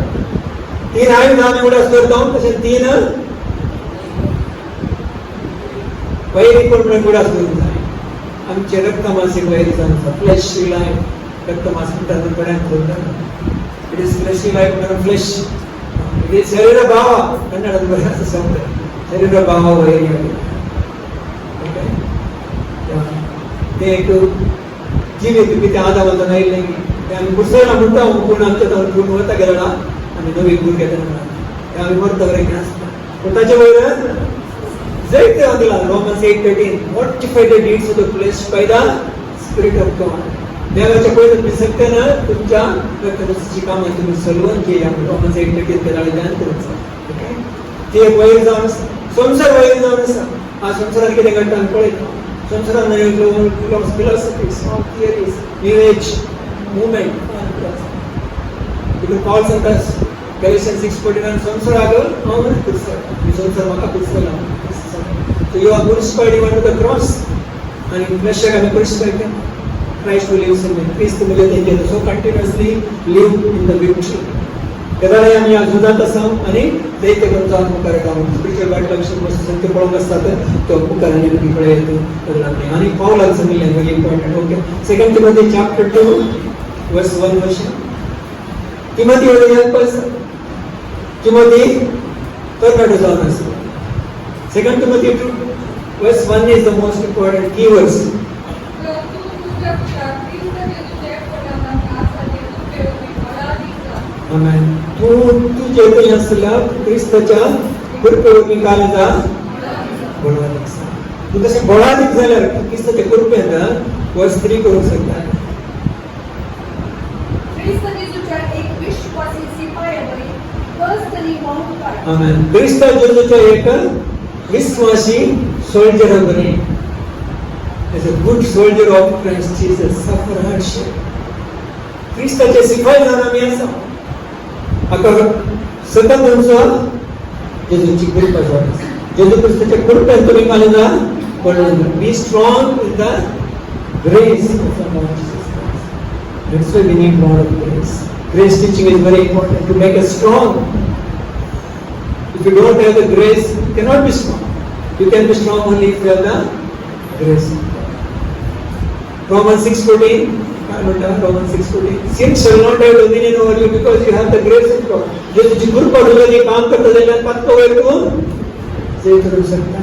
3 आयुधां आमी उडास करता तशें 3 वैरी कोण म्हणून उडास करूंक जाय. आमचे रक्त मांसीक वैरी जावन आसा. फ्लॅश लायफ रक्त मांस म्हणटा बऱ्याक करता. It is fleshy life, not flesh. It is शरीर भाव कन्नडात बऱ्याच शब्द शरीर भाव वैरी. ओके ते एक जिवीत बी त्या आदावत नाही नाही ते आम्ही पुस्तकाला म्हणतो पूर्ण आमच्या गुण वता गेला आणि नवी गुण घेता ते आम्ही मरता वगैरे असतात. पण त्याच्या वयर जायते दिला Romans 8:13 mortify the deeds of the flesh by the spirit of God. देवाच्या पवित्र पिसकतेनं तुमच्या रक्तरसाची कामं तुम्ही सलवून केली. रोमन्स 8:13 त्याला ध्यान करायचं. ओके, ते वैर जाऊन संसार वैर जाऊन असा हा संसारात किती घडतात कळत संसारात नाही philosophies of theories new age movement because Paul says Galatians 6:49 संसार आगल आम्हाला पुस्तक मी संसार मला पुस्तक so you are crucified even to the cross and in flesh आम्ही crucified केलं Christ who lives in me Christ मुले त्यांचे so continuously live in the victory त्यामुळे आम्ही अजुनात असाव आणि दैत्य गंजा मुखार आहोत स्पिरिच्युअल बॅटल विषय मस्त सत्य पळून असतात तो मुखाराने तिकडे येतो बदलाने आणि पाऊल सांगितले म्हणजे important okay second Timothy chapter 2 verse 1 वर्ष Timothy was a young person. Timothy turned his honors. Second Timothy 2 verse 1 is the most important key verse. Amen. तू जेवढे असला ख्रिस्ताच्या कृपेवरती कालचा बळाधिक तू तसे बळाधिक झाल्यावर ख्रिस्ताच्या कृपेनं वर्ष 3 करू शकता. Amen. ख्रिस्त जेजूचा एक विश्वासी सोल्जर बने as a good soldier of Christ Jesus suffer hardship. ख्रिस्ताचे सिपाही जाणं मी असं आता सतत तुमचं जेजूची कृपा झाली जेजू ख्रिस्ताच्या कृपेने तुम्ही मला पडलं be strong in the grace of our Lord Jesus Christ. That's why we need more of grace. Grace teaching is very important to make us strong. If you don't have the grace, you cannot be strong. You can be strong only if you have the grace. Romans 6:14. Romans 6:14. Sin shall not have dominion over you because you have the grace of God. जो तुझी कृपा तुझे काम करता जाईल पत्ता वेळ तू जय करू शकता.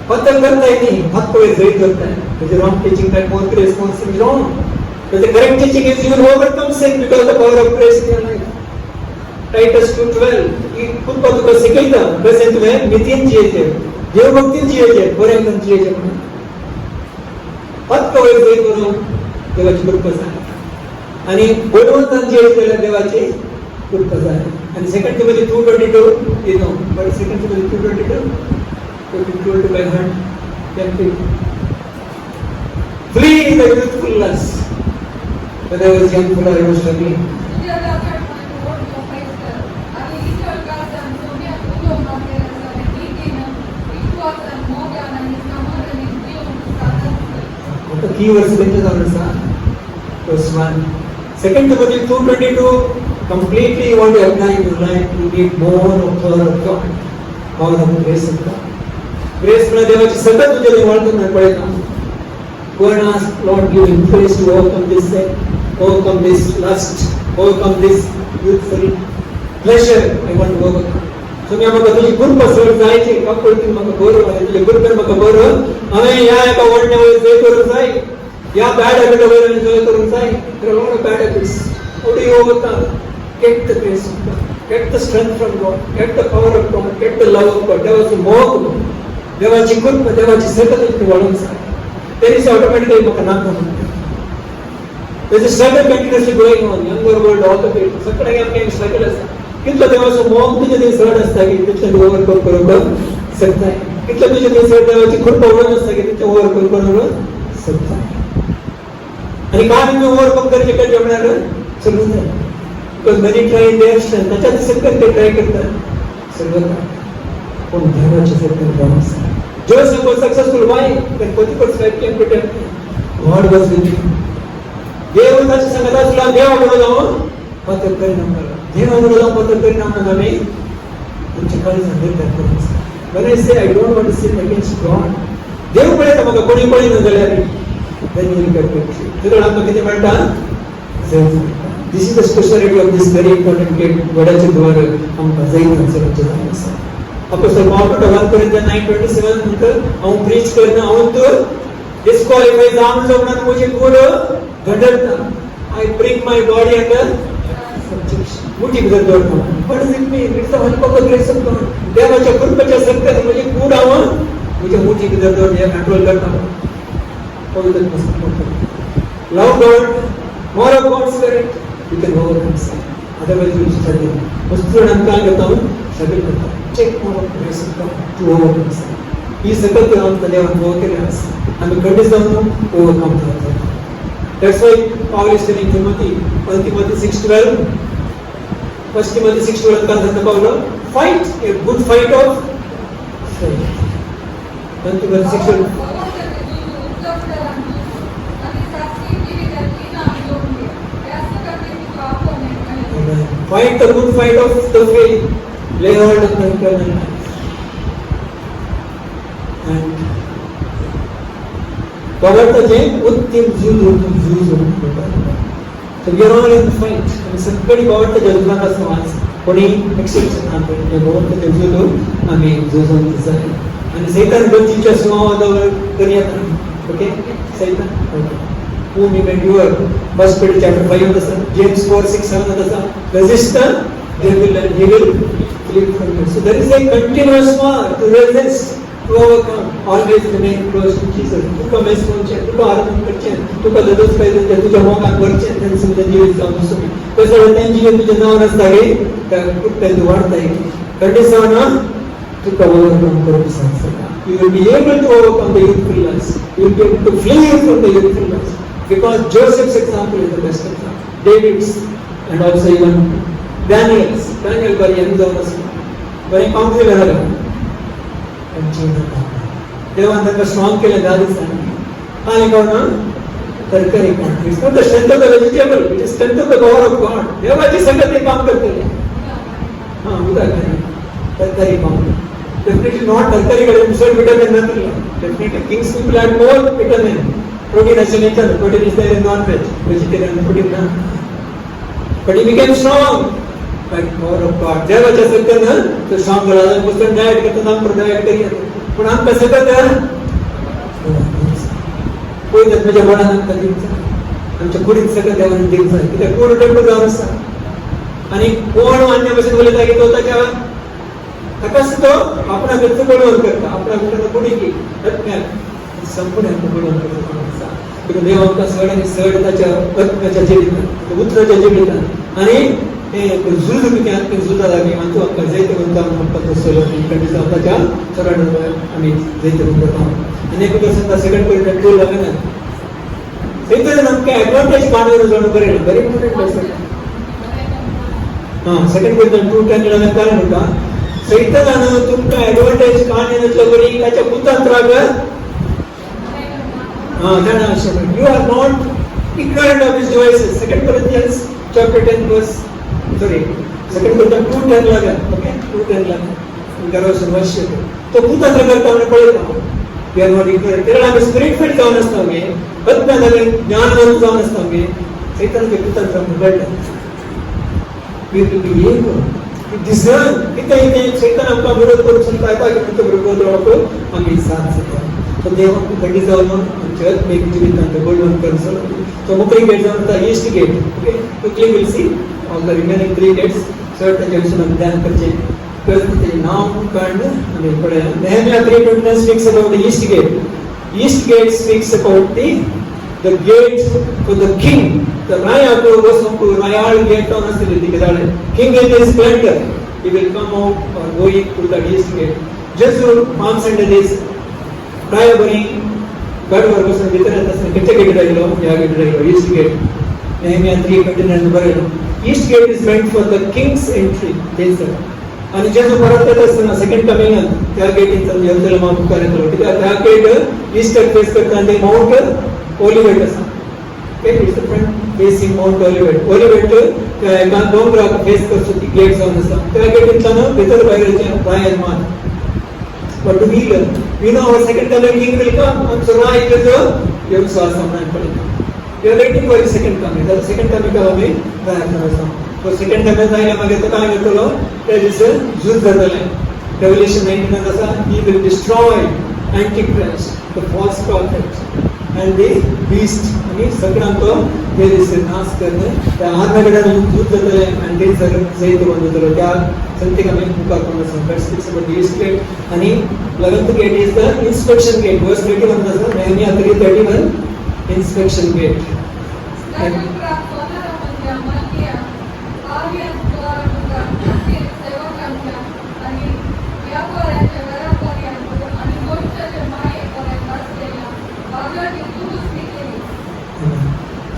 पत्ता करता नाही हात पोळे जय करता. म्हणजे wrong teaching that more grace more sin wrong. But the correct teaching is you will overcome sin because of the power of grace in your life. Titus 2:12 ये खुद को तो सिखाता प्रेजेंट में नितिन जिये देव भक्ति जिये बरेंगन जिये पद को वेळ करू देवाची कृपा आहे आणि बोलवंतान जिये त्याला देवाची कृपा आहे आणि second Timothy 2:22 you know but second Timothy 2:22 by heart can be flee the youthful lust when I was young full I was struggling. The key verse is verse 1. Second Timothy 2:22. Completely you want to apply in your life. You need more of power of God, more of grace of God. Grace में देवाची सतत तुझे निवडतो नाही पडेगा. Go and ask Lord, give me grace to overcome this sin, overcome this lust, overcome this youthful pleasure. I want to overcome. तुम्ही आम्हाला तुझी कृपा सोड जायची का पडतील मग गौरव आहे तुझे कृपेने मग गौरव आम्ही या एका वडण्यावर जय करून जाई या बॅड हॅबिटवर जय करून जाई तर lot of bad habits how do you overcome get the grace of God get the strength from God get the power of God get the love of God देवाची मोह देवाची कृपा देवाची सतत तुम्ही वाढवून जा तेच ऑटोमॅटिकली मग नाक होते there's a struggle continuously going on younger world all the way सगळे आमचे स्ट्रगल असतात कितलं देवाचं मोह तुझ्या ते सरळ असतं की त्याच्या ओव्हरकम करून सकता है कितलं तुझ्या ते सरळ देवाची कृपा ओढून असतं की त्याच्या ओव्हरकम करून सकता है आणि काय तुम्ही ओव्हरकम करायचे काय जमणार समजून नाही because many try in their strength त्याच्यात सगळं ते ट्राय करतात सगळं पण देवाच्या सगळं promise Joseph was successful why when Potiphar's wife came to tell God was with him देव त्याच्या संगत असला देवाकडे जाऊन पत्र परिणाम करा देवाकडे जाऊन पत्र परिणाम आम्ही तुमच्या काळी सांगितलं त्यात when I say I don't want to sin against God देवकडे तर मग कोणी कोणी न गेल्या then you will get victory तर आपण किती म्हणता this is the speciality of this very important gate वडाचे द्वार आमका जाईल संसाराचे जाण्यास अपोस्टल पॉल 1:9:27 नंतर हम प्रीच करना और तो डिस्क्वालिफाई जाम जोगना मुझे पूरा घडतना I bring my body under subjection मुठी बदल करतो but it means it's the help of the grace of God देवाच्या कृपेच्या शक्तीने म्हणजे पूर्ण तुझ्या मोठी किदर हे कंट्रोल करता पवित्र पुस्तक love God more of God's spirit you can overcome sin otherwise you will struggle वस्तु नंका करता हूं स्ट्रगल करता हूं check more of grace to overcome sin ಈ ಸಕಲ ಅಂತ ದೇವರು ಹೋಗಕ್ಕೆ ಆಮೇಲೆ ಖಂಡಿಸೋನು ಓವರ್ಕಮ್ ಮಾಡ್ತಾರೆ. That's why Paul is telling Timothy, 1 Timothy 6:12, 1 Timothy 6:12 ಅಂತ Paul, fight a good fight of faith. 1 Timothy 6:12 fight the good fight of the faith, lay hold of the eternal life. And बाबाचे उत्तम झूज So we are all in the fight. आणि सगळी बाबाच्या जजुनाचा समाज कोणी exception आणतो बाबाच्या जजुलो आम्ही झुजून जाय आणि सैतान गतीच्या संवादावर करण्यात ओके सैतान who we may do First Peter chapter 5 तसा James 4:6 7 तसा resist the devil and he will flee from you. So there is a continuous war to resist, to overcome. Always remain close to Jesus. तुका मेसोनचे तुका आराधन करचे तुका दररोज पाहिजे तुझ्या मोगात वरचे त्यांनी समजा जीवित जाऊन असतो कसं त्यांची जीवन तुझ्या नावावर असताय तर खूप काही वाढताय कंडिशन तुका overcome करू शकता. You will be able to overcome the youthful lust. You will be able to flee from the youthful lust. Because Joseph's example is the best example. David's and also even Daniel's. Daniel very young was very confident. And Jesus. देवांना strong केले दादीसांनी. आणि कोण तरकारी कोण? It's not the strength of the vegetable. It is strength of the power of God. देवाची संगत हे काम करते. हाँ उदाहरण तरकारी कोण? Definitely not तरकारी कडे मिसळ vitamin नसतील. Definitely king's people had more vitamin. Protein as a nature, protein is there in non-veg, vegetarian protein na. But he became strong by power of God. देवाच्या सत्यानं तो strong झाला. पुस्तक diet करतो ना पर diet करिए. पण हम कसं करतात? कोई धर्माच्या बळानं कधीच आमच्या पुढील सगळं देवाने दिलं आहे. तिथे कोण टेम्पल जाऊन असतात आणि कोण अन्यापासून बोलत आहे की तो त्याच्या कसं तो आपला घरचं बोलवून करता आपला घरचं पुढे की संपूर्ण बोलवून करतो देवांका सड आणि सड त्याच्या जीवितात उतराच्या जीवितात आणि झुज पिकात झुजा लागली आणि तो अक्का जैत गुंतावून आपण सोलर त्याच्या सरळ आम्ही जैत गुंतवतो आणि एक दिवस सेकंड पॉइंट टू लागला सैतान नमके ऍडव्हान्टेज काढून जाणं बरे बरे इम्पॉर्टंट असतं हां सेकंड पॉइंट 2:10 ला कारण होता सैतानानं तुमका ऍडव्हान्टेज काढण्याचं बरी त्याच्या कुतंत्राग you are not ignorant of his devices. 2 Corinthians chapter 10 verse 2 Corinthians 2:10 laga okay 2:10 laga इंगरोस वर्ष तो कुतंत्र करता हमने पढ़े था we are not ignorant तेरा हम स्पिरिट फील्ड जाऊन असता में बदना नवीन ज्ञानवान जाऊन असता में सैतान के कुतंत्र में बैठ we will be able to discern कितने सैतान आपका विरोध करू शकता है कि तो विरोध को हम एक साथ से तो देवांना खंडित चर्च में जीवित बोलवून करू तो मुख्य गेट जाऊन east gate okay quickly will see all the remaining 3 gates certain junction हम ध्यान करचे कसं नाम काढणं आणि पुढे Nehemiah 3:29 speaks about the east gate speaks about the gate for the king the raya को वसंतु रायाल गेट on असले दिखदाले king in his splendor he will come out or going to the east gate just palm sunday days राया बनी गडवर बसून वितरण असं किती gate राहिलो या gate राहिलो ईस्ट गेट नेहमिया 3:29 बरेलो east gate is meant for the king's entry देस आणि जेव्हा परत येत असताना सेकंड कमिंग त्या गेटचा यरुशलेम पुकारत होते त्या गेट ईस्ट फेस करताना ते माउंट ओलिव्हेट असा okay it's the front facing mount Olivet त्या एका डोंगराक फेस करतो ती गेट जाऊन असता त्या गेटचा ना भीतर बाहेरच्या बाहेर मान But to heal, we know our second coming king will come. And so right is the we are waiting for his second coming. The second coming का हमें तो second coming जायला मागे तो काय करतो there is a युद्ध झालंय Revelation 19 असा he will destroy Antichrist, the false prophet, and the beast आणि सगळ्यांक ते दिसते नाच करणं त्या आर्नगडान दूध जातले आणि ते सगळं जायत बंदतलो त्या संतीक आम्ही मुखार कोण that speaks about the east gate आणि 11th gate is the inspection gate verse 31 आसा Nehemiah 3:31 inspection gate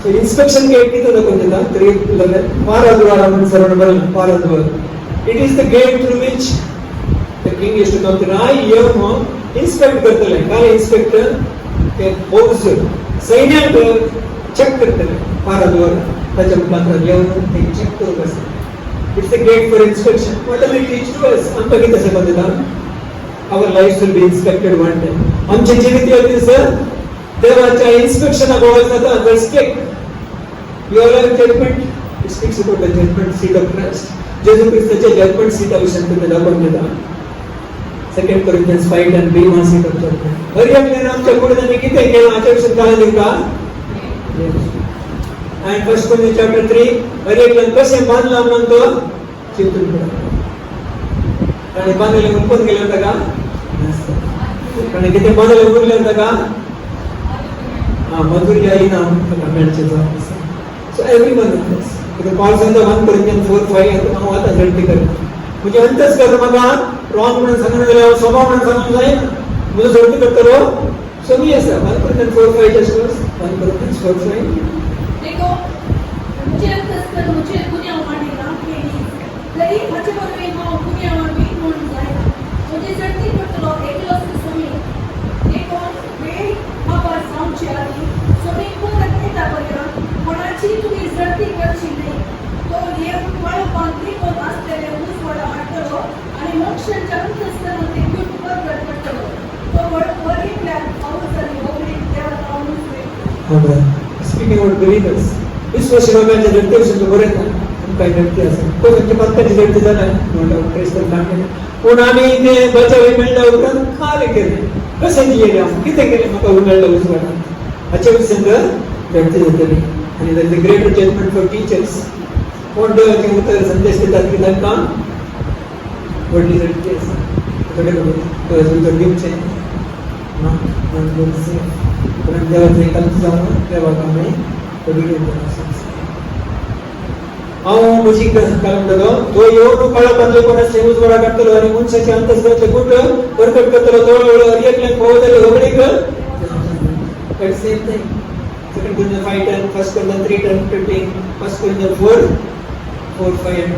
So inspection gate किती दाखवून देतात तरी पारद्वार आपण सर्व बरं पारद्वार it is the gate through which the king is to come to I येऊन inspect करतले काय inspector ते फौज सैन्यात चेक करतले पारद्वार त्याच्या मुखात येऊन ते चेक करू कसं it's the gate for inspection what will it teach to us आमचं किती असं देतात our lives will be inspected one day आमचे जीवित येतील सर देवाच्या इन्स्पेक्शन अगोदर जाता under stake your life judgment it speaks about the judgment seat of Christ जेजू ख्रिस्ताचे जजमेंट सीट विषयी तुम्ही दाखवून देता 2 Corinthians 5 and be one seat of judgment हर एक आमच्या पुढे त्यांनी किती केलं आजच्या विषयी काय देऊ का and 1 Corinthians chapter 3 हर एक जण कसे बांधला म्हणून तो चिंतून पडा आणि बांधले पण गेले होते का आणि किती बांधले उरले होते का मधुर याई नाम कमेंटचे जाऊ so everyone knows because Paul said 1 Corinthians 4:5 आता आता जल्दी कर म्हणजे अंतच कर मग रॉंग म्हणून सांगणं गेलं स्वभाव म्हणून सांगून जाईल मुझे जल्दी करतो रो so मी ऐसा 1 Corinthians 4:5 just was 1 Corinthians 4:5 देखो मुझे अंतस्कर मुझे दुनिया वाणी नाम के जरी माझे बरोबर मां दुनिया वाणी म्हणून जाईल मुझे जल्दी करतो एकलो सोमी देखो वे बाबा सामचे आली सोमी को रखने का बघा कोणाची तुम्ही जल्दी करची नाही तो ये वळ बांधली को असलेले ऊस वळ आटलो आणि मोक्षाच्या अंतस्करमध्ये गुड पर पडतो तो वळ वरी प्लॅन अवसरी होली देवा तावून Amen. Speaking about believers, विश्वासयोग्याच्या जगतेविषयी बरेच काही व्यक्ती असतात तो व्यक्ती पत्काची जगती झाला म्हणून क्रिस्तान काढले पण आम्ही ते बचावी मिळल्या उपरांत खाले केले कसे गेले किती केले मग उन्हाळ्याला उजवाडा अशा विषय व्यक्ती जातली आणि त्याचे ग्रेटर जजमेंट फॉर टीचर्स कोण देवाचे उत्तर संदेश देतात की त्यांना वडली जगती असतात सगळे दिवचे देवाचं एकांत जाऊन देवा कामे हांव म्हजी कालम दादो तो येवन काळा बदले कोणाचे उजवाडा काडतलो आनी मनशाचे अंतस्कराचे गुट परकट करतलो तो एकल्याक पळयतले होगडीक but same thing 2 Corinthians 5:10 1 Corinthians 3:10 1 Corinthians 4:5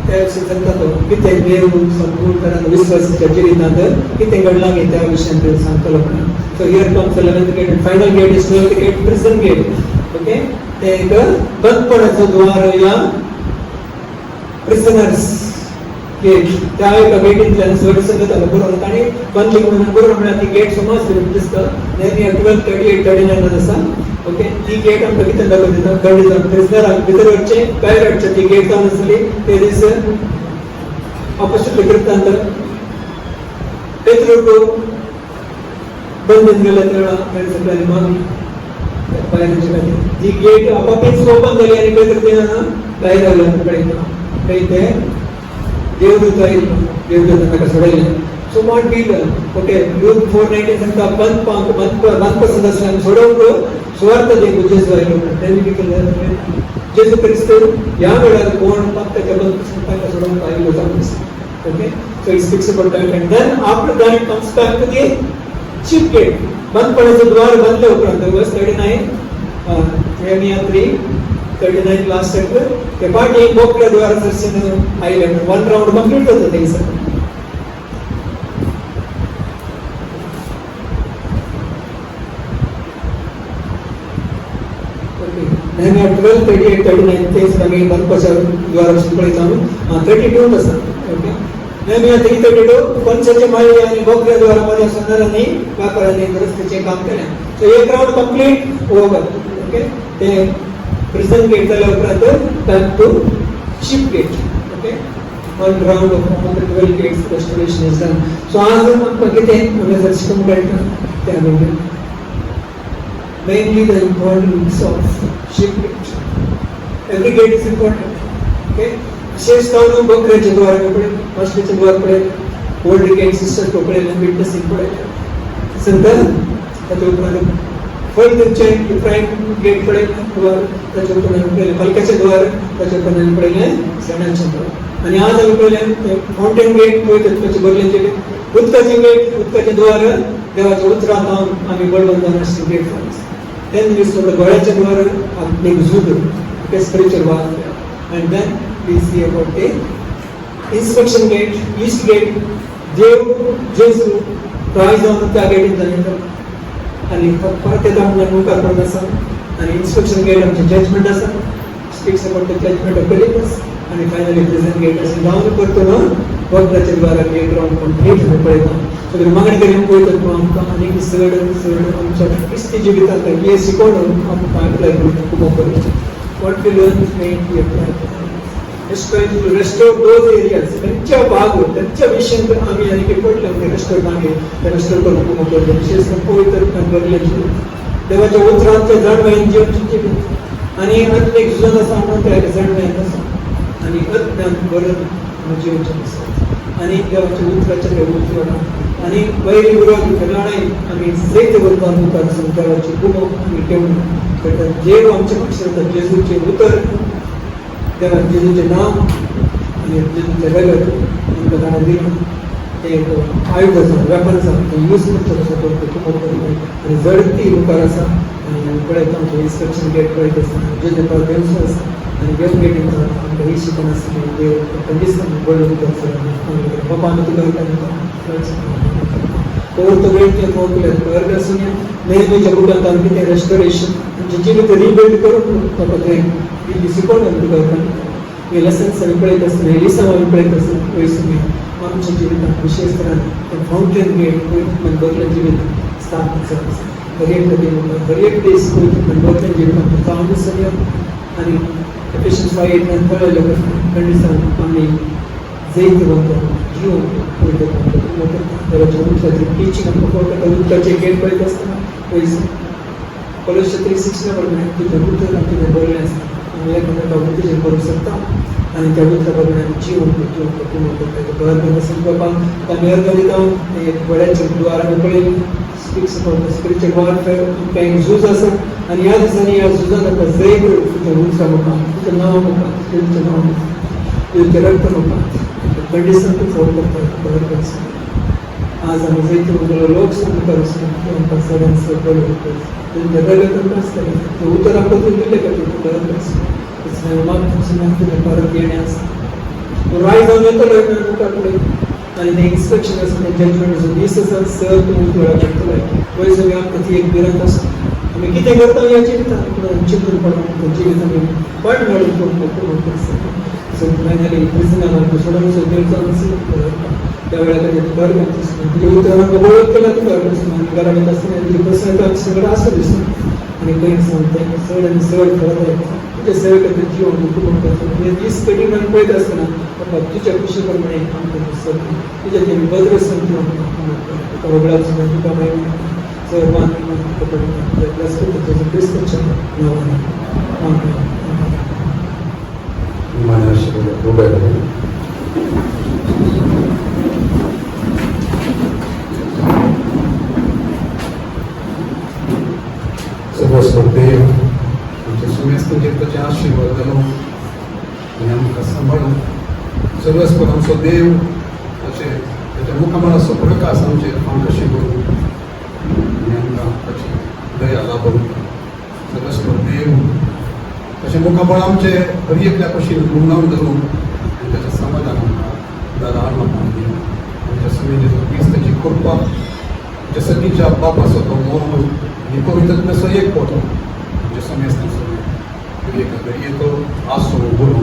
त्या सिद्धांत तो किती देव संपूर्ण करून विश्वासाच्या जिवितात किती घडला हे त्या विषयात सांगतलो पण so here comes 11th gate and final gate is 12th gate prison gate okay ते एक बंदपणाचं द्वार या प्रिझनर्स गेट त्या एका गेटीतल्यान सगळं संगत आलं बरोबर आणि बंदली म्हणून बरोबर म्हणा ती गेट समज दिसतं नेहमी 12:38-39 असा ओके ती गेट आमकां कितें दाखयता गडी जावन प्रिझनर भितर वचचे भायर हाडचे ती गेट जावन आसली ते दीस ऑपोजिट कृत्यांत पेत्रो बंदीत गेले तेव्हा सगळ्यांनी मागणी जी गेट आपोआपच ओपन झाली आणि पेत्र तेना बाहेर आला कडे ते देवदूत आयिल्लो देवदूत ताका सोडयले so what we done okay Luke 4:19 सांगता बंद सदस्यांनी सोडवून सुवार्थ देव जेजू आयलो जेजू क्रिस्त या वेळार कोण फक्त बंद ताका सोडवून आयलो जावन okay so it speaks about that and then after that it comes back to the sheep gate बंदपणाचं द्वार बंदले उपरांत वर्स 39 नेहमिया 3:39 लास्ट चॅप्टर ते पाठी बोकड्या द्वार दर्शन आयले वन राउंड कंप्लीट होतं ते सर नेहमिया 12:38-39 तेच आम्ही बंदपणाच्या द्वारापासून पळयता 32 आसा ओके नेहमिया 3:32 पंचाचे माळी आणि बोकड्या द्वारामध्ये असणाऱ्यांनी व्यापाऱ्यांनी दुरुस्तीचे काम केले सो एक राउंड कंप्लीट ओव्हर ओके ते प्रिझन गेट झाल्या उपरांत back to ship gate okay one round of all the 12 gates restoration is done so आज आमकां कितें आमी जर शिकूंक मेळटा ते आमी mainly the importance of shipwreck. Every gate is important. Okay? विशेषतः बकऱ्याचे द्वार पडे, मस्तीचे द्वार पडे, ओल्ड गेट सिस्टर को पडे, विटनेस पडे. संदर्भ त्याच्या उपरांत फळचे इफ्राईम गेट पडे द्वार, त्याच्या उपरांत हलक्याचे द्वार, त्याच्या उपरांत पडले सणांचे द्वार. आणि आज आम्ही पहिले माउंटेन गेट त्याचे बदलेचे उदकाचे गेट, उदकाचे द्वार, देवाच्या उतरात आम्ही बळवंतांना gate falls. Then we saw the गोळ्याचे द्वार, आपले झुड, spiritual warfare. And then we see about the inspection gate, east gate, देव जेजू राय जाऊन त्या गेटीत जाण्याचं आणि परत येता म्हणून मुखार पडत असा आणि इन्स्पेक्शन गेट आमचे जजमेंट असा, speaks about the judgement of believers आणि फायनली प्रेझेंट गेट असे जाऊन करतो ना वक्राच्या द्वारा गेट राऊंड कंप्लीट पळयता. सगळे मागणी करून पळयतात मग आमकां आनी चड आमच्या क्रिस्ती जिवितांत हे शिकोवन आमकां अप्लाय करता खूब बरें. What we learn is made we apply. Just trying to restore those areas. त्यांच्या भाग त्यांच्या विषय आम्ही आणि की पडले आम्ही रेस्टोर मागे रेस्टोर करून खूप पडले. विशेष पवित्र भरल्याची देवाच्या उतरांच्या जाणवाईन जीवनची आणि अनेक जुन असा म्हणून त्या जाणवाईन असा आणि अज्ञान बरं जीवनचे असतात आणि देवाच्या उतराच्या त्या उतराला आणि वैरी विरोध लढाई आम्ही सैत्य बरोबर मुखार देवाची खूप आम्ही ठेवून देव आमच्या पक्षात जेजूचे उतर, त्या जेजूचे नाव आणि जेजूचे रगत आमकां जाणा दिला. एक आयुधाचा वेपनचा यूज करतो कसो करतो खूप आणि जडती मुखार आसा आणि पळयता आमचे इन्स्ट्रक्शन गेट पळयत आसा जे पार देवसो आसा आणि देव गेट आमकां ही शिकून आसा देव कंडिशन बळ्ळो तुका बाबा आमी तुका और तो वेट के मोकले घर सुनिया नेहमीच्या कुटुंबात आम्ही ते रेस्टोरेशन म्हणजे जिवित रिबिल्ड करून पकडले ही शिकवण करतात. हे लेसन्स आम्ही पळयत असताना लिसा आम्ही पळयत असताना वयसून आमच्या जिवितांत विशेष करून फाउंटेन गेट पळयत बदलें जिवीत स्थापन जाता. हर एक दीस पळयत बदलें जिवितांत आमी सगळ्या आणि एफिशियन्स 5:8 पळयले कंडिशन आम्ही जैत बनतो जीव पळयत देवाच्या उतराचे टीचिंग आमकां कळटा. उतराचे गेट पळयत आसतना पयस कॉलेजच्या 360 प्रमाणे तुजें उतर तुजें बरलें आसता आमी एकामेका उतरेचेर करूंक शकता आणि त्या उतरा प्रमाणे आमी जीवन करता. बरें बरें संकल्पाक आमी अर्थ दिता एक बऱ्याचे द्वार आमी पळयलें speaks about the spiritual warfare. आमकां एक झूज आसा आणि ह्या दिसांनी ह्या झुजान आमकां जय तुजें उतरा मुखार तुजें नांव मुखार तुजें नांव तुजें रक्त मुखार कंडिशन तूं फोन करता. बरें बरें आज आम्ही जायते लोक मुखार आमकां सगळ्यांक बरें उतर आमकां दिले का तुजें परत येण्यास राय जावन येतलो मुखार पळय आणि ते इन्स्पेक्शन आसा जजमेंट आसा दीस आसा सर तूं उतराक येतलो पळय सगळें आमकां ती एक भिरांत आसा. आमी कितें करता ह्या जिवितांत चिंतून पडून जिवीत आमी पाट मेळून सो फायनली प्रिजनाक आमकां सोडून देवचा त्या वेळार बरें तुजें उतर आमकां वळख केला तुका घरा वयता आसतना तुजी पर्सनल सगळें आसा दिसता आणि पयलीं सांगता चड आनी चड खरें तुजे सेवे खातीर जीवन खूब करता. हे दीस कठीण आमी पळयत आसतना बाबा तुज्या खुशी प्रमाणे आमकां तुज्या ते बद्र संख्या तुका वगडासून तुका मागीर सर्वान क्रिस्तांच्या नांवान आमेन. सर्वस्व देव आमच्या सुमेस्त जिविताचे आशीर्वाद घालून आनी आमकां सांबाळून सर्वस्व आमचो देव अशें ताच्या मुखामळाचो प्रकाश आमचेर आमकां शिकून आनी आमकां ताची दया लाभून सर्वस्व देव तशें मुखामळ आमचे हर एकल्या कशी गुणावन धरून आनी ताच्या समाधान आमकां दारार म्हाका आमच्या सुमेजेचो क्रिस्ताची कृपा जे सगळीच्या बापाचो तो मोग आणि पवित्रत्वाचो एक पोटो जे समेस्त येतो आसो बोलू.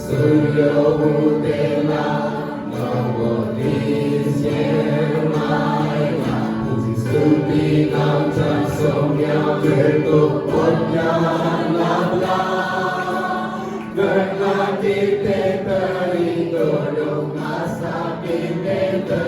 Terito, dong asa pinter